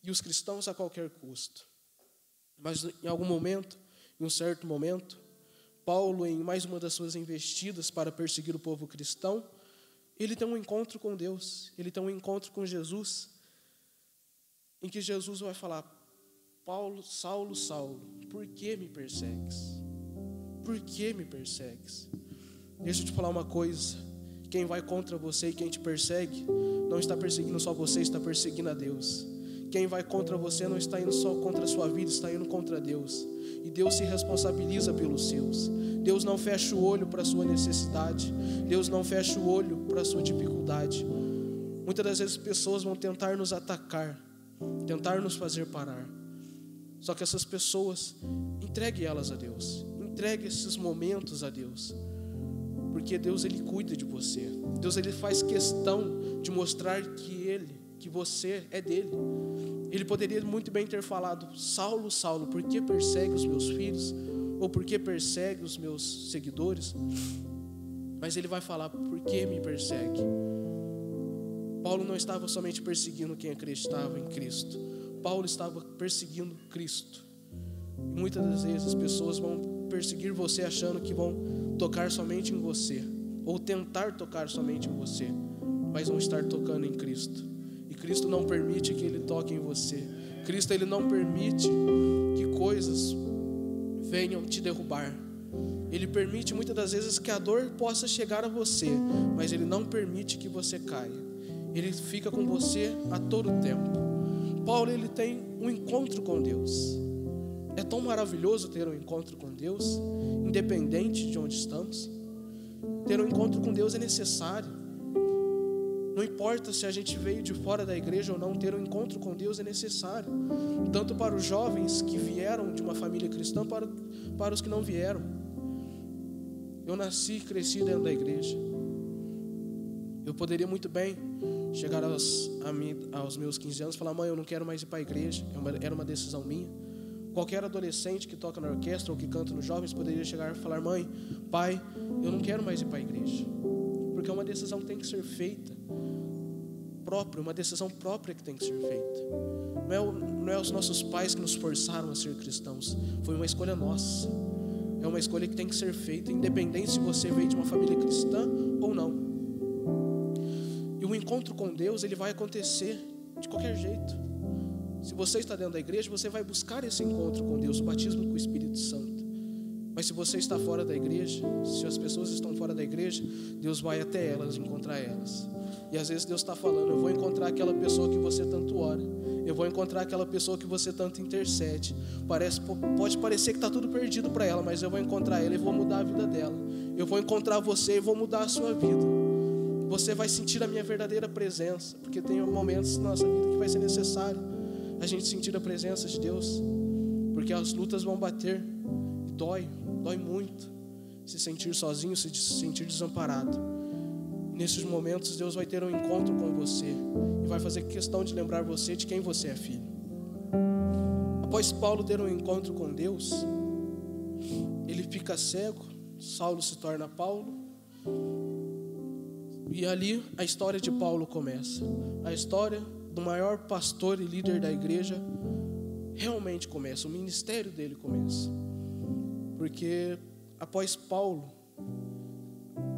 [SPEAKER 12] e os cristãos a qualquer custo. Mas em algum momento, em um certo momento, Paulo, em mais uma das suas investidas para perseguir o povo cristão, ele tem um encontro com Deus, ele tem um encontro com Jesus, em que Jesus vai falar: Paulo, Saulo, Saulo, por que me persegues? Por que me persegues? Deixa eu te falar uma coisa: quem vai contra você e quem te persegue, não está perseguindo só você, está perseguindo a Deus. Quem vai contra você não está indo só contra a sua vida, está indo contra Deus. E Deus se responsabiliza pelos seus. Deus não fecha o olho para a sua necessidade. Deus não fecha o olho para a sua dificuldade. Muitas das vezes pessoas vão tentar nos atacar, tentar nos fazer parar. Só que essas pessoas, entregue elas a Deus. Entregue esses momentos a Deus. Porque Deus, ele cuida de você. Deus, ele faz questão de mostrar que você é dele. Ele poderia muito bem ter falado: Saulo, Saulo, por que persegue os meus filhos? Ou por que persegue os meus seguidores? Mas ele vai falar: por que me persegue? Paulo não estava somente perseguindo quem acreditava em Cristo. Paulo estava perseguindo Cristo. E muitas das vezes pessoas vão perseguir você achando que vão tocar somente em você, ou tentar tocar somente em você, mas vão estar tocando em Cristo. E Cristo não permite que Ele toque em você. Cristo, Ele não permite que coisas venham te derrubar. Ele permite muitas das vezes que a dor possa chegar a você, mas Ele não permite que você caia. Ele fica com você a todo tempo. Paulo, ele tem um encontro com Deus. É tão maravilhoso ter um encontro com Deus, independente de onde estamos. Ter um encontro com Deus é necessário. Não importa se a gente veio de fora da igreja ou não, ter um encontro com Deus é necessário. Tanto para os jovens que vieram de uma família cristã, para os que não vieram. Eu nasci e cresci dentro da igreja. Eu poderia muito bem chegar aos meus 15 anos e falar: mãe, eu não quero mais ir para a igreja. Era uma decisão minha. Qualquer adolescente que toca na orquestra ou que canta nos jovens poderia chegar e falar: mãe, pai, eu não quero mais ir para a igreja. Porque é uma decisão que tem que ser feita própria, uma decisão própria que tem que ser feita. Não é os nossos pais que nos forçaram a ser cristãos, foi uma escolha nossa. É uma escolha que tem que ser feita, independente se você veio de uma família cristã ou não. E o encontro com Deus, ele vai acontecer de qualquer jeito. Se você está dentro da igreja, você vai buscar esse encontro com Deus, o batismo com o Espírito Santo. Mas se você está fora da igreja, se as pessoas estão fora da igreja, Deus vai até elas, encontrar elas. E às vezes Deus está falando: eu vou encontrar aquela pessoa que você tanto ora, eu vou encontrar aquela pessoa que você tanto intercede. Pode parecer que está tudo perdido para ela, mas eu vou encontrar ela e vou mudar a vida dela. Eu vou encontrar você e vou mudar a sua vida. Você vai sentir a minha verdadeira presença, porque tem momentos na nossa vida que vai ser necessário a gente sentir a presença de Deus, porque as lutas vão bater e dói muito se sentir sozinho, se sentir desamparado. Nesses momentos Deus vai ter um encontro com você e vai fazer questão de lembrar você de quem você é filho. Após Paulo ter um encontro com Deus, ele fica cego, Saulo se torna Paulo, e ali a história de Paulo começa. A história do maior pastor e líder da igreja realmente começa, o ministério dele começa. Porque após Paulo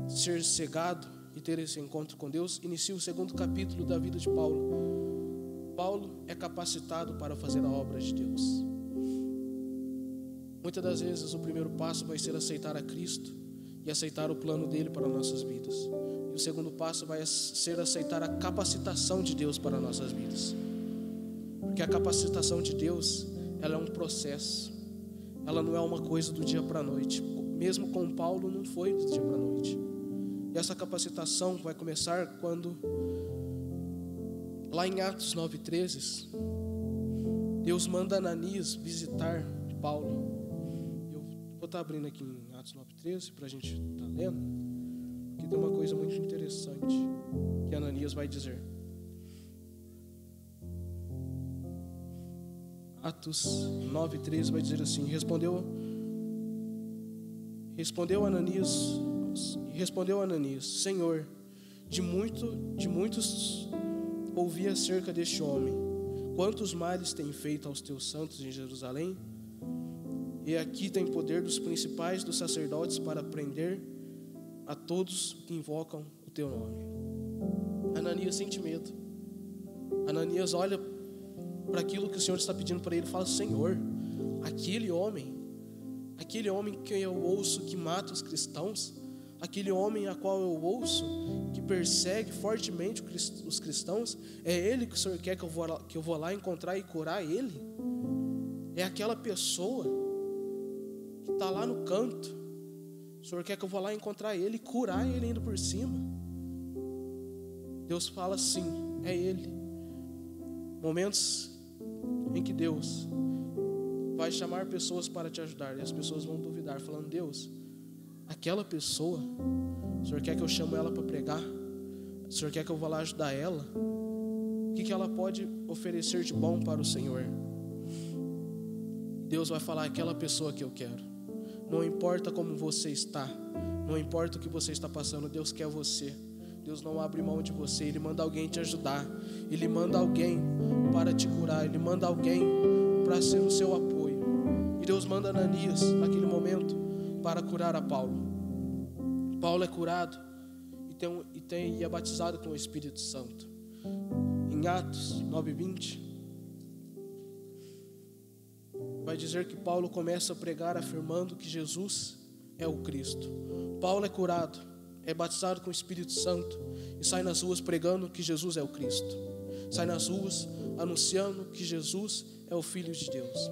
[SPEAKER 12] ser cegado e ter esse encontro com Deus, inicia o segundo capítulo da vida de Paulo. Paulo é capacitado para fazer a obra de Deus. Muitas das vezes o primeiro passo vai ser aceitar a Cristo e aceitar o plano dele para nossas vidas. E o segundo passo vai ser aceitar a capacitação de Deus para nossas vidas. Porque a capacitação de Deus, ela é um processo. Ela não é uma coisa do dia para a noite. Mesmo com Paulo não foi do dia para a noite. E essa capacitação vai começar quando, lá em Atos 9:13, Deus manda Ananias visitar Paulo. Eu vou estar abrindo aqui em Atos 9:13 para a gente estar lendo. Que tem uma coisa muito interessante que Ananias vai dizer. Atos 9:13 vai dizer assim: Respondeu Ananias, Senhor, de muitos ouvi acerca deste homem, quantos males tem feito aos teus santos em Jerusalém, e aqui tem poder dos principais dos sacerdotes para prender a todos que invocam o teu nome. Ananias sente medo. Ananias olha para aquilo que o Senhor está pedindo para ele e fala: Senhor, aquele homem que eu ouço que mata os cristãos, aquele homem a qual eu ouço que persegue fortemente os cristãos, é ele que o Senhor quer que eu vou lá encontrar e curar ele? É aquela pessoa que está lá no canto. O Senhor quer que eu vou lá encontrar ele e curar ele ainda por cima? Deus fala: sim, é ele. Momentos em que Deus vai chamar pessoas para te ajudar, e as pessoas vão duvidar, falando: Deus, aquela pessoa, o Senhor quer que eu chamo ela para pregar? O Senhor quer que eu vá lá ajudar ela? O que ela pode oferecer de bom para o Senhor? Deus vai falar: aquela pessoa que eu quero. Não importa como você está, não importa o que você está passando, Deus quer você. Deus não abre mão de você. Ele manda alguém te ajudar, Ele manda alguém para te curar, Ele manda alguém para ser o seu apoio. E Deus manda Ananias, naquele momento, para curar a Paulo. Paulo é curado e é batizado com o Espírito Santo. Em Atos 9:20, vai dizer que Paulo começa a pregar afirmando que Jesus é o Cristo. Paulo é curado, é batizado com o Espírito Santo e sai nas ruas pregando que Jesus é o Cristo. Sai nas ruas anunciando que Jesus é o Filho de Deus.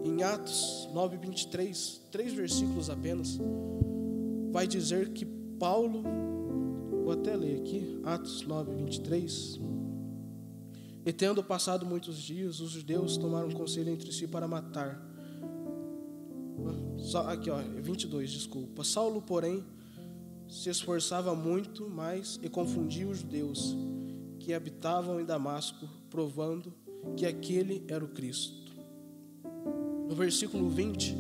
[SPEAKER 12] Em Atos 9:23, 3 versículos apenas, vai dizer que Paulo, vou até ler aqui, Atos 9:23, e tendo passado muitos dias, os judeus tomaram conselho entre si para matar. Aqui, 22, desculpa. Saulo, porém, se esforçava muito mais e confundia os judeus que habitavam em Damasco, provando que aquele era o Cristo. No versículo 20,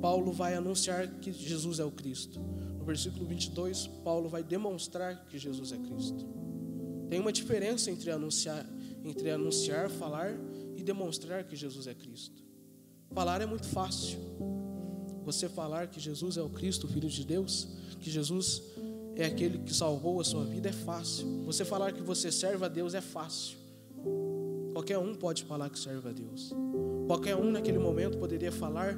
[SPEAKER 12] Paulo vai anunciar que Jesus é o Cristo. No versículo 22, Paulo vai demonstrar que Jesus é Cristo. Tem uma diferença entre anunciar, falar e demonstrar que Jesus é Cristo. Falar é muito fácil. Você falar que Jesus é o Cristo, o Filho de Deus, que Jesus é aquele que salvou a sua vida, é fácil. Você falar que você serve a Deus é fácil. Qualquer um pode falar que serve a Deus. Qualquer um naquele momento poderia falar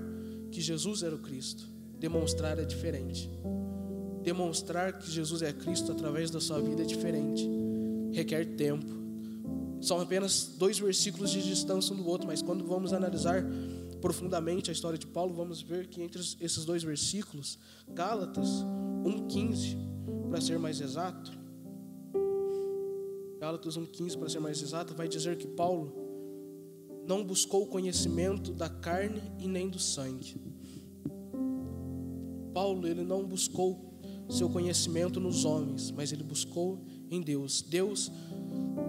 [SPEAKER 12] que Jesus era o Cristo. Demonstrar é diferente. Demonstrar que Jesus é Cristo através da sua vida é diferente. Requer tempo. São apenas 2 versículos de distância um do outro, mas quando vamos analisar profundamente a história de Paulo, vamos ver que entre esses 2 versículos, Gálatas 1:15, para ser mais exato, Gálatas 1:15, para ser mais exato, vai dizer que Paulo não buscou o conhecimento da carne e nem do sangue. Paulo, ele não buscou seu conhecimento nos homens, mas ele buscou em Deus. Deus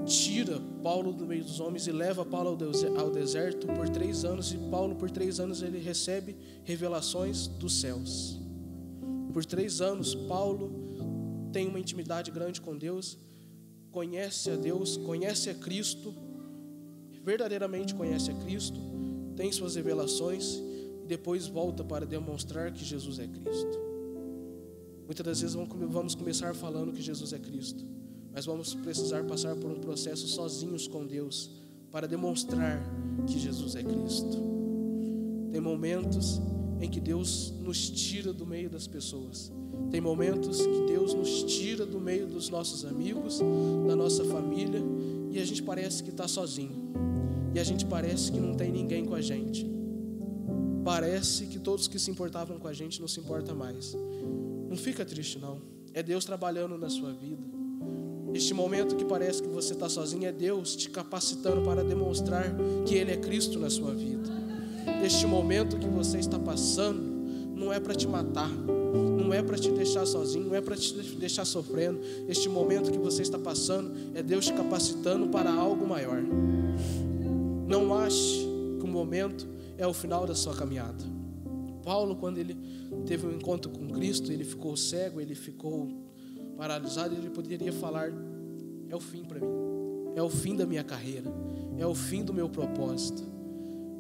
[SPEAKER 12] tira Paulo do meio dos homens e leva Paulo ao deserto por 3 anos, e Paulo por 3 anos ele recebe revelações dos céus. Por 3 anos Paulo tem uma intimidade grande com Deus, conhece a Deus, conhece a Cristo, verdadeiramente conhece a Cristo, tem suas revelações e depois volta para demonstrar que Jesus é Cristo. Muitas das vezes vamos começar falando que Jesus é Cristo, mas vamos precisar passar por um processo sozinhos com Deus para demonstrar que Jesus é Cristo. Tem momentos em que Deus nos tira do meio das pessoas. Tem momentos que Deus nos tira do meio dos nossos amigos, da nossa família, e a gente parece que está sozinho. E a gente parece que não tem ninguém com a gente. Parece que todos que se importavam com a gente não se importam mais. Não fica triste não. É Deus trabalhando na sua vida. Este momento que parece que você está sozinho é Deus te capacitando para demonstrar que Ele é Cristo na sua vida. Este momento que você está passando não é para te matar, não é para te deixar sozinho, não é para te deixar sofrendo. Este momento que você está passando é Deus te capacitando para algo maior. Não ache que o momento é o final da sua caminhada. Paulo, quando ele teve um encontro com Cristo, ele ficou cego, ele ficou paralisado, ele poderia falar: é o fim para mim, é o fim da minha carreira, é o fim do meu propósito.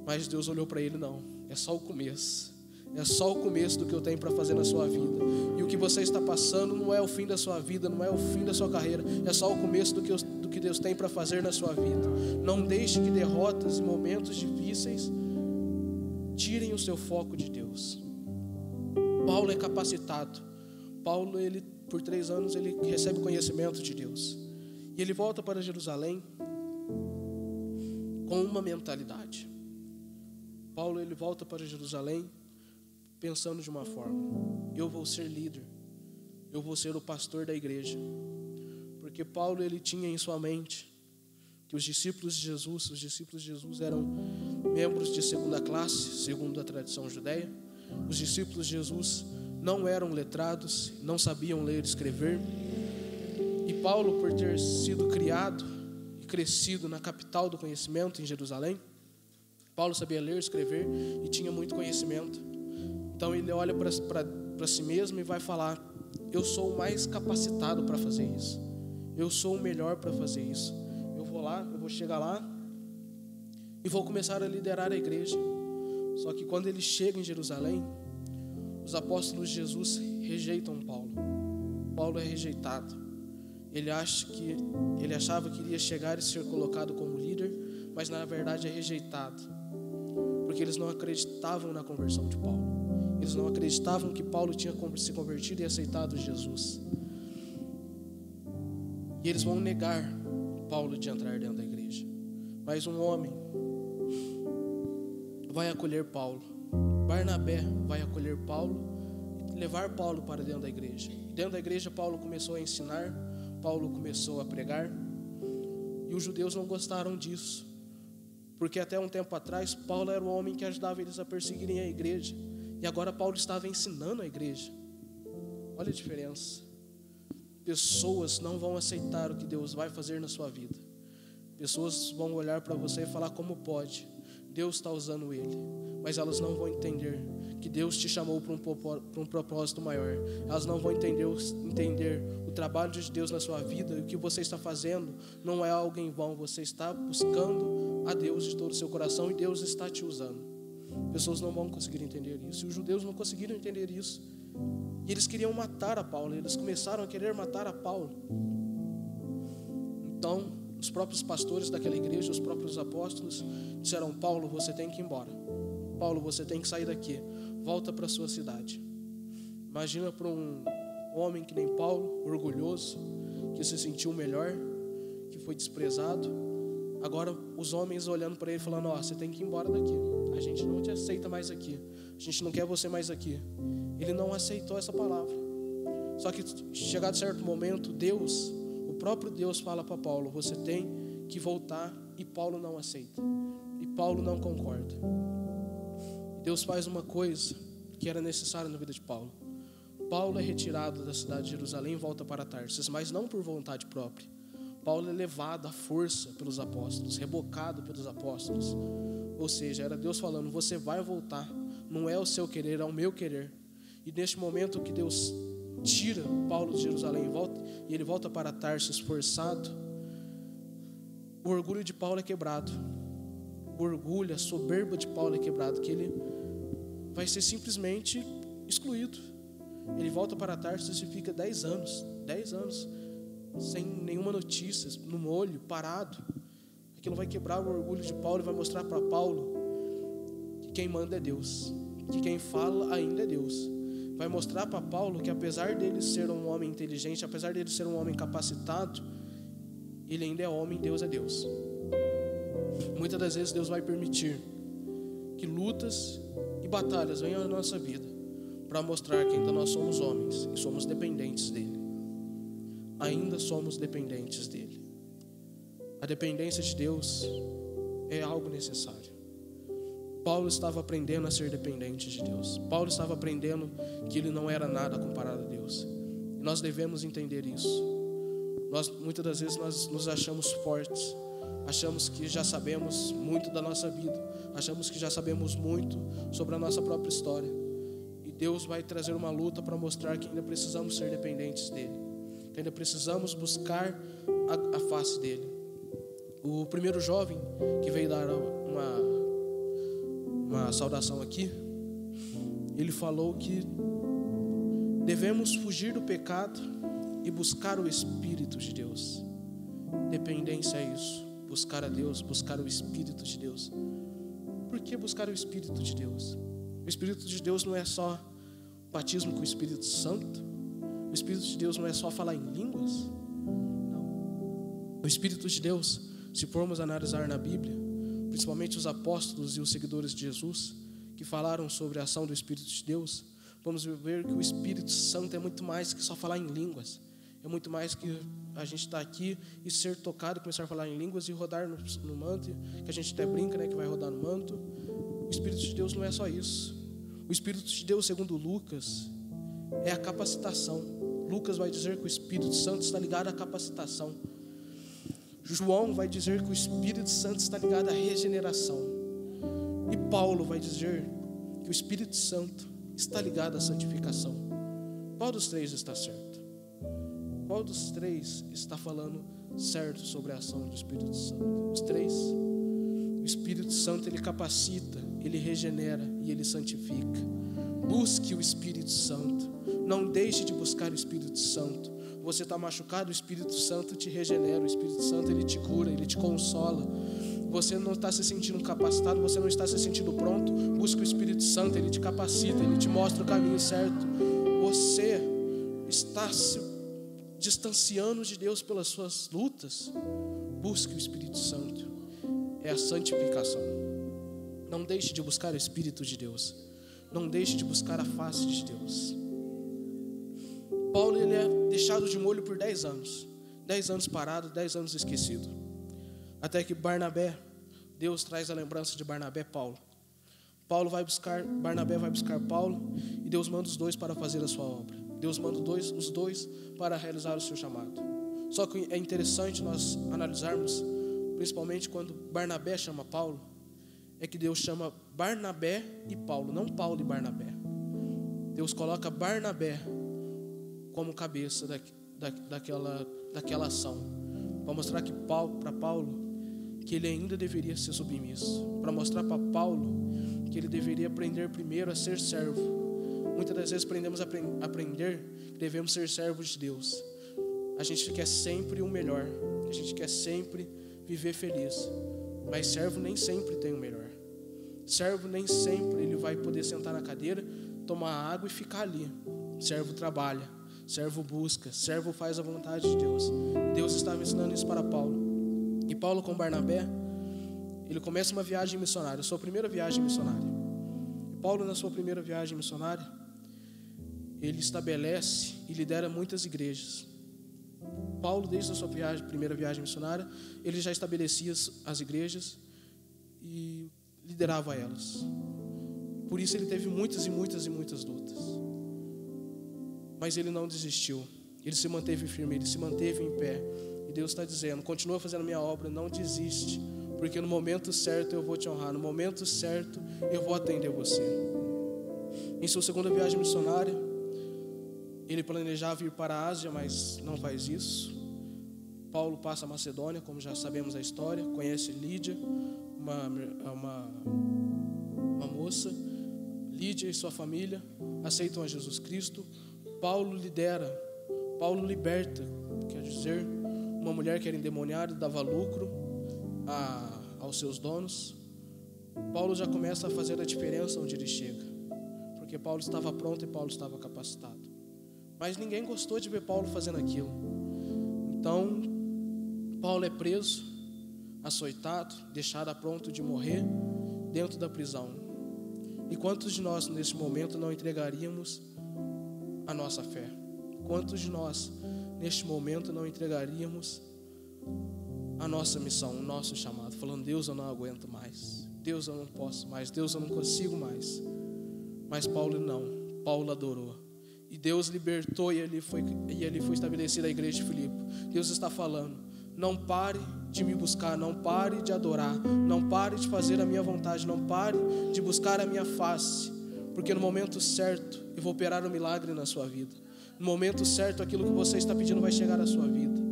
[SPEAKER 12] Mas Deus olhou para ele: não, é só o começo, é só o começo do que eu tenho para fazer na sua vida. E o que você está passando não é o fim da sua vida, não é o fim da sua carreira, é só o começo do que Deus tem para fazer na sua vida. Não deixe que derrotas e momentos difíceis tirem o seu foco de Deus. Paulo é capacitado. Paulo, ele por 3 anos ele recebe conhecimento de Deus, e ele volta para Jerusalém com uma mentalidade. Paulo, ele volta para Jerusalém pensando de uma forma: eu vou ser líder, eu vou ser o pastor da igreja. Porque Paulo, ele tinha em sua mente que os discípulos de Jesus eram membros de segunda classe, segundo a tradição judeia. Os discípulos de Jesus não eram letrados, não sabiam ler e escrever. E Paulo, por ter sido criado e crescido na capital do conhecimento, em Jerusalém, Paulo sabia ler e escrever e tinha muito conhecimento. Então ele olha para si mesmo e vai falar: eu sou o mais capacitado para fazer isso, eu sou o melhor para fazer isso. Eu vou chegar lá e vou começar a liderar a igreja. Só que quando ele chega em Jerusalém, os apóstolos de Jesus rejeitam Paulo. Paulo é rejeitado. Ele achava que iria chegar e ser colocado como líder, mas na verdade é rejeitado, porque eles não acreditavam na conversão de Paulo. Eles não acreditavam que Paulo tinha se convertido e aceitado Jesus. E eles vão negar Paulo de entrar dentro da igreja. Mas um homem vai acolher Paulo. Barnabé vai acolher Paulo e levar Paulo para dentro da igreja. Dentro da igreja, Paulo começou a ensinar, Paulo começou a pregar, e os judeus não gostaram disso, porque até um tempo atrás, Paulo era o homem que ajudava eles a perseguirem a igreja, e agora Paulo estava ensinando a igreja. Olha a diferença. Pessoas não vão aceitar o que Deus vai fazer na sua vida. Pessoas vão olhar para você e falar como pode. Deus está usando ele, mas elas não vão entender que Deus te chamou para um propósito maior. Elas não vão entender o trabalho de Deus na sua vida. E o que você está fazendo não é algo em vão. Você está buscando a Deus de todo o seu coração e Deus está te usando. Pessoas não vão conseguir entender isso. E os judeus não conseguiram entender isso. E eles queriam matar a Paulo. Eles começaram a querer matar a Paulo. Então, os próprios pastores daquela igreja, os próprios apóstolos, disseram: Paulo, você tem que ir embora. Paulo, você tem que sair daqui. Volta para a sua cidade. Imagina para um homem que nem Paulo, orgulhoso, que se sentiu melhor, que foi desprezado. Agora os homens olhando para ele falando: você tem que ir embora daqui. A gente não te aceita mais aqui. A gente não quer você mais aqui. Ele não aceitou essa palavra. Só que chegado certo momento, Deus, o próprio Deus fala para Paulo: você tem que voltar. E Paulo não aceita. E Paulo não concorda. Deus faz uma coisa que era necessária na vida de Paulo. Paulo é retirado da cidade de Jerusalém e volta para Tarsis, mas não por vontade própria. Paulo é levado à força pelos apóstolos, rebocado pelos apóstolos. Ou seja, era Deus falando: você vai voltar. Não é o seu querer, é o meu querer. E neste momento que Deus tira Paulo de Jerusalém e ele volta para Tarsis forçado, o orgulho de Paulo é quebrado. O orgulho, a soberba de Paulo é quebrado, que ele vai ser simplesmente excluído. Ele volta para Tarsis e fica 10 anos, sem nenhuma notícia, no molho, parado. Aquilo vai quebrar o orgulho de Paulo e vai mostrar para Paulo que quem manda é Deus, que quem fala ainda é Deus. Vai mostrar para Paulo que apesar dele ser um homem inteligente, apesar dele ser um homem capacitado, ele ainda é homem, Deus é Deus. Muitas das vezes Deus vai permitir que lutas e batalhas venham à nossa vida para mostrar que ainda nós somos homens e somos dependentes dele. Ainda somos dependentes dele. A dependência de Deus é algo necessário. Paulo estava aprendendo a ser dependente de Deus. Paulo estava aprendendo que ele não era nada comparado a Deus. E nós devemos entender isso. Muitas das vezes nós nos achamos fortes. Achamos que já sabemos muito da nossa vida. Achamos que já sabemos muito sobre a nossa própria história. E Deus vai trazer uma luta para mostrar que ainda precisamos ser dependentes dele. Que ainda precisamos buscar a face dele. O primeiro jovem que veio dar uma saudação aqui, ele falou que devemos fugir do pecado e buscar o Espírito de Deus. Dependência é isso. Buscar a Deus, buscar o Espírito de Deus. Por que buscar o Espírito de Deus? O Espírito de Deus não é só batismo com o Espírito Santo. O Espírito de Deus não é só falar em línguas. Não. O Espírito de Deus, se formos analisar na Bíblia, principalmente os apóstolos e os seguidores de Jesus, que falaram sobre a ação do Espírito de Deus, vamos ver que o Espírito Santo é muito mais que só falar em línguas. É muito mais que a gente estar aqui e ser tocado, começar a falar em línguas e rodar no manto, que a gente até brinca, né, que vai rodar no manto. O Espírito de Deus não é só isso. O Espírito de Deus, segundo Lucas, é a capacitação. Lucas vai dizer que o Espírito Santo está ligado à capacitação. João vai dizer que o Espírito Santo está ligado à regeneração. E Paulo vai dizer que o Espírito Santo está ligado à santificação. Qual dos três está certo? Qual dos três está falando certo sobre a ação do Espírito Santo? Os três. O Espírito Santo, ele capacita Ele regenera e Ele santifica. Busque o Espírito Santo. Não deixe de buscar o Espírito Santo. Você está machucado, o Espírito Santo te regenera. O Espírito Santo, Ele te cura, Ele te consola. Você não está se sentindo capacitado, você não está se sentindo pronto. Busque o Espírito Santo, Ele te capacita, Ele te mostra o caminho certo. Você está se distanciando de Deus pelas suas lutas. Busque o Espírito Santo. É a santificação. Não deixe de buscar o Espírito de Deus. Não deixe de buscar a face de Deus. Paulo, ele é deixado de molho por 10 anos. 10 anos parado, 10 anos esquecido. Até que Barnabé, Deus traz a lembrança de Barnabé, Paulo. Barnabé vai buscar Paulo, e Deus manda os dois para fazer a sua obra. Deus manda os dois para realizar o seu chamado. Só que é interessante nós analisarmos, principalmente quando Barnabé chama Paulo, é que Deus chama Barnabé e Paulo, não Paulo e Barnabé. Deus coloca Barnabé como cabeça daquela ação, para mostrar que para Paulo que ele ainda deveria ser submisso, para mostrar para Paulo que ele deveria aprender primeiro a ser servo. Muitas das vezes aprendemos a aprender que devemos ser servos de Deus. A gente quer sempre o melhor, a gente quer sempre viver feliz, mas servo nem sempre tem o melhor. Servo nem sempre ele vai poder sentar na cadeira, tomar água e ficar ali. Servo trabalha, servo busca, servo faz a vontade de Deus. Deus estava ensinando isso para Paulo. E Paulo com Barnabé, ele começa uma viagem missionária, sua primeira viagem missionária. E Paulo, na sua primeira viagem missionária, ele estabelece e lidera muitas igrejas. Paulo, desde a sua primeira viagem missionária, ele já estabelecia as igrejas e liderava elas. Por isso ele teve muitas lutas. Mas ele não desistiu. Ele se manteve firme, ele se manteve em pé. E Deus está dizendo: continua fazendo a minha obra, não desiste, porque no momento certo eu vou te honrar, no momento certo eu vou atender você. Em sua segunda viagem missionária, ele planejava ir para a Ásia, mas não faz isso. Paulo passa a Macedônia, como já sabemos a história, conhece Lídia, uma moça. Lídia e sua família aceitam a Jesus Cristo. Paulo liberta, quer dizer, uma mulher que era endemoniada, dava lucro aos seus donos. Paulo já começa a fazer a diferença onde ele chega, porque Paulo estava pronto e Paulo estava capacitado. Mas ninguém gostou de ver Paulo fazendo aquilo. Então, Paulo é preso, açoitado, deixado a ponto de morrer dentro da prisão. E quantos de nós nesse momento não entregaríamos a nossa fé? Quantos de nós neste momento não entregaríamos a nossa missão, o nosso chamado, falando: Deus, eu não aguento mais, Deus, eu não posso mais, Deus, eu não consigo mais. Mas Paulo não, Paulo adorou, e Deus libertou, e ali foi estabelecida a igreja de Filipe. Deus está falando: não pare de me buscar, não pare de adorar, não pare de fazer a minha vontade, não pare de buscar a minha face, porque no momento certo eu vou operar um milagre na sua vida. No momento certo, aquilo que você está pedindo vai chegar à sua vida.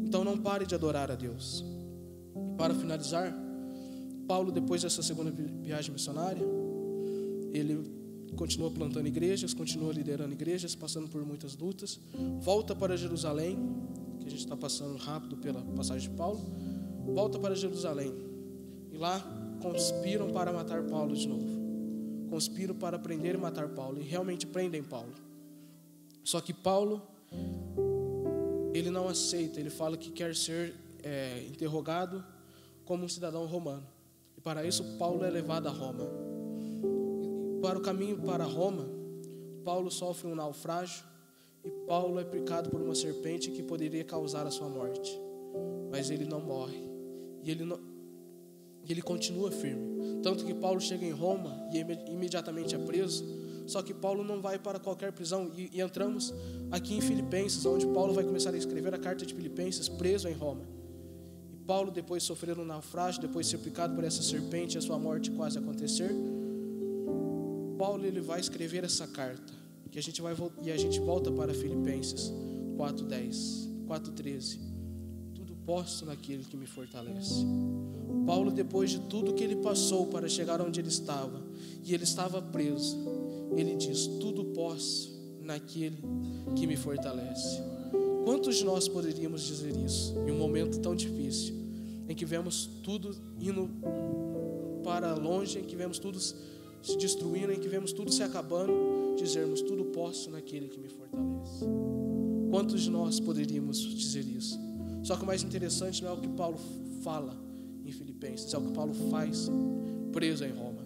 [SPEAKER 12] Então não pare de adorar a Deus. E para finalizar, Paulo, depois dessa segunda viagem missionária, ele continua plantando igrejas, continua liderando igrejas, passando por muitas lutas, volta para Jerusalém, que a gente está passando rápido pela passagem de Paulo, volta para Jerusalém, e lá conspiram para matar Paulo de novo, conspiram para prender e matar Paulo, e realmente prendem Paulo. Só que Paulo, ele não aceita, ele fala que quer ser interrogado como um cidadão romano, e para isso Paulo é levado a Roma. Para o caminho para Roma, Paulo sofre um naufrágio, e Paulo é picado por uma serpente que poderia causar a sua morte, mas ele não morre, e ele continua firme, tanto que Paulo chega em Roma e imediatamente é preso. Só que Paulo não vai para qualquer prisão, e entramos aqui em Filipenses, onde Paulo vai começar a escrever a carta de Filipenses, preso em Roma. E Paulo, depois de sofrer um naufrágio, depois de ser picado por essa serpente, a sua morte quase acontecer, Paulo, ele vai escrever essa carta, que a gente volta para Filipenses 4:10, 4:13. posso naquele que me fortalece. Paulo, depois de tudo que ele passou para chegar onde ele estava, e ele estava preso, ele diz: tudo posso naquele que me fortalece. Quantos de nós poderíamos dizer isso em um momento tão difícil, em que vemos tudo indo para longe, em que vemos tudo se destruindo, em que vemos tudo se acabando, dizermos: tudo posso naquele que me fortalece? Quantos de nós poderíamos dizer isso? Só que o mais interessante não é o que Paulo fala em Filipenses, é o que Paulo faz preso em Roma.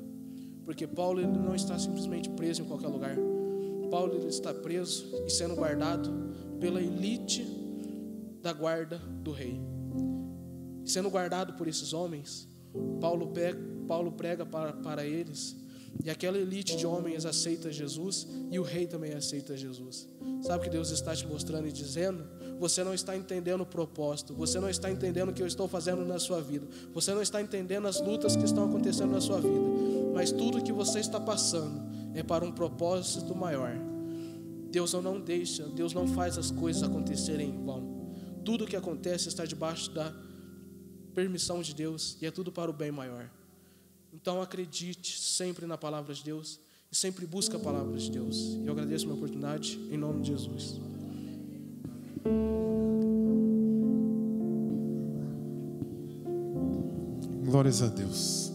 [SPEAKER 12] Porque Paulo, ele não está simplesmente preso em qualquer lugar. Paulo, ele está preso e sendo guardado pela elite da guarda do rei. E sendo guardado por esses homens, Paulo prega para eles, e aquela elite de homens aceita Jesus, e o rei também aceita Jesus. Sabe o que Deus está te mostrando e dizendo? Você não está entendendo o propósito, você não está entendendo o que eu estou fazendo na sua vida, você não está entendendo as lutas que estão acontecendo na sua vida, mas tudo que você está passando é para um propósito maior. Deus não deixa, Deus não faz as coisas acontecerem em vão. Tudo que acontece está debaixo da permissão de Deus, e é tudo para o bem maior. Então acredite sempre na palavra de Deus e sempre busque a palavra de Deus. Eu agradeço a minha oportunidade em nome de Jesus.
[SPEAKER 3] Glórias a Deus.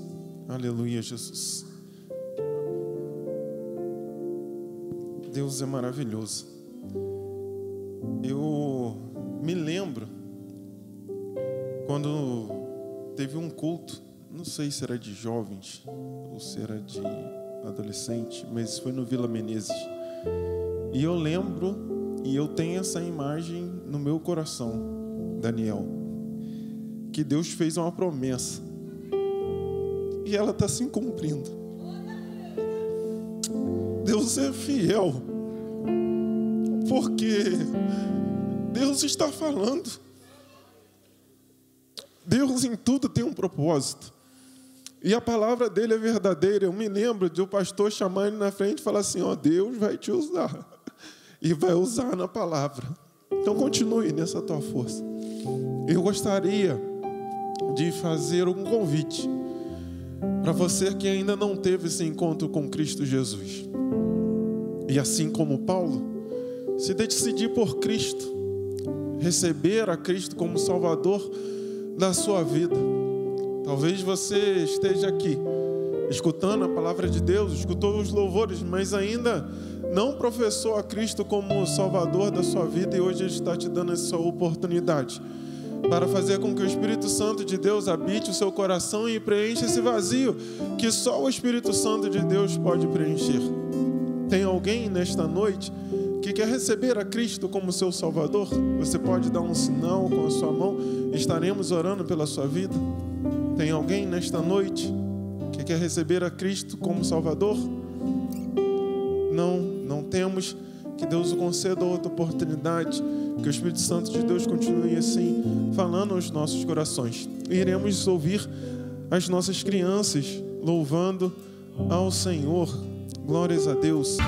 [SPEAKER 3] Aleluia, Jesus. Deus é maravilhoso. Eu me lembro quando teve um culto, não sei se era de jovens ou se era de adolescente, mas foi no Vila Menezes. E eu lembro, e eu tenho essa imagem no meu coração, Daniel, que Deus fez uma promessa e ela está se cumprindo. Deus é fiel, porque Deus está falando. Deus em tudo tem um propósito. E a palavra dele é verdadeira. Eu me lembro de o pastor chamar ele na frente e falar assim: ó, Deus vai te usar. E vai usar na palavra. Então continue nessa tua força. Eu gostaria de fazer um convite para você que ainda não teve esse encontro com Cristo Jesus. E assim como Paulo, se decidir por Cristo, receber a Cristo como Salvador da sua vida. Talvez você esteja aqui escutando a palavra de Deus, escutou os louvores, mas ainda não professou a Cristo como Salvador da sua vida, e hoje Ele está te dando essa oportunidade para fazer com que o Espírito Santo de Deus habite o seu coração e preencha esse vazio que só o Espírito Santo de Deus pode preencher. Tem alguém nesta noite que quer receber a Cristo como seu Salvador? Você pode dar um sinal com a sua mão, estaremos orando pela sua vida. Tem alguém nesta noite que quer receber a Cristo como Salvador? Não temos. Que Deus o conceda outra oportunidade, que o Espírito Santo de Deus continue assim falando aos nossos corações. E iremos ouvir as nossas crianças louvando ao Senhor. Glórias a Deus.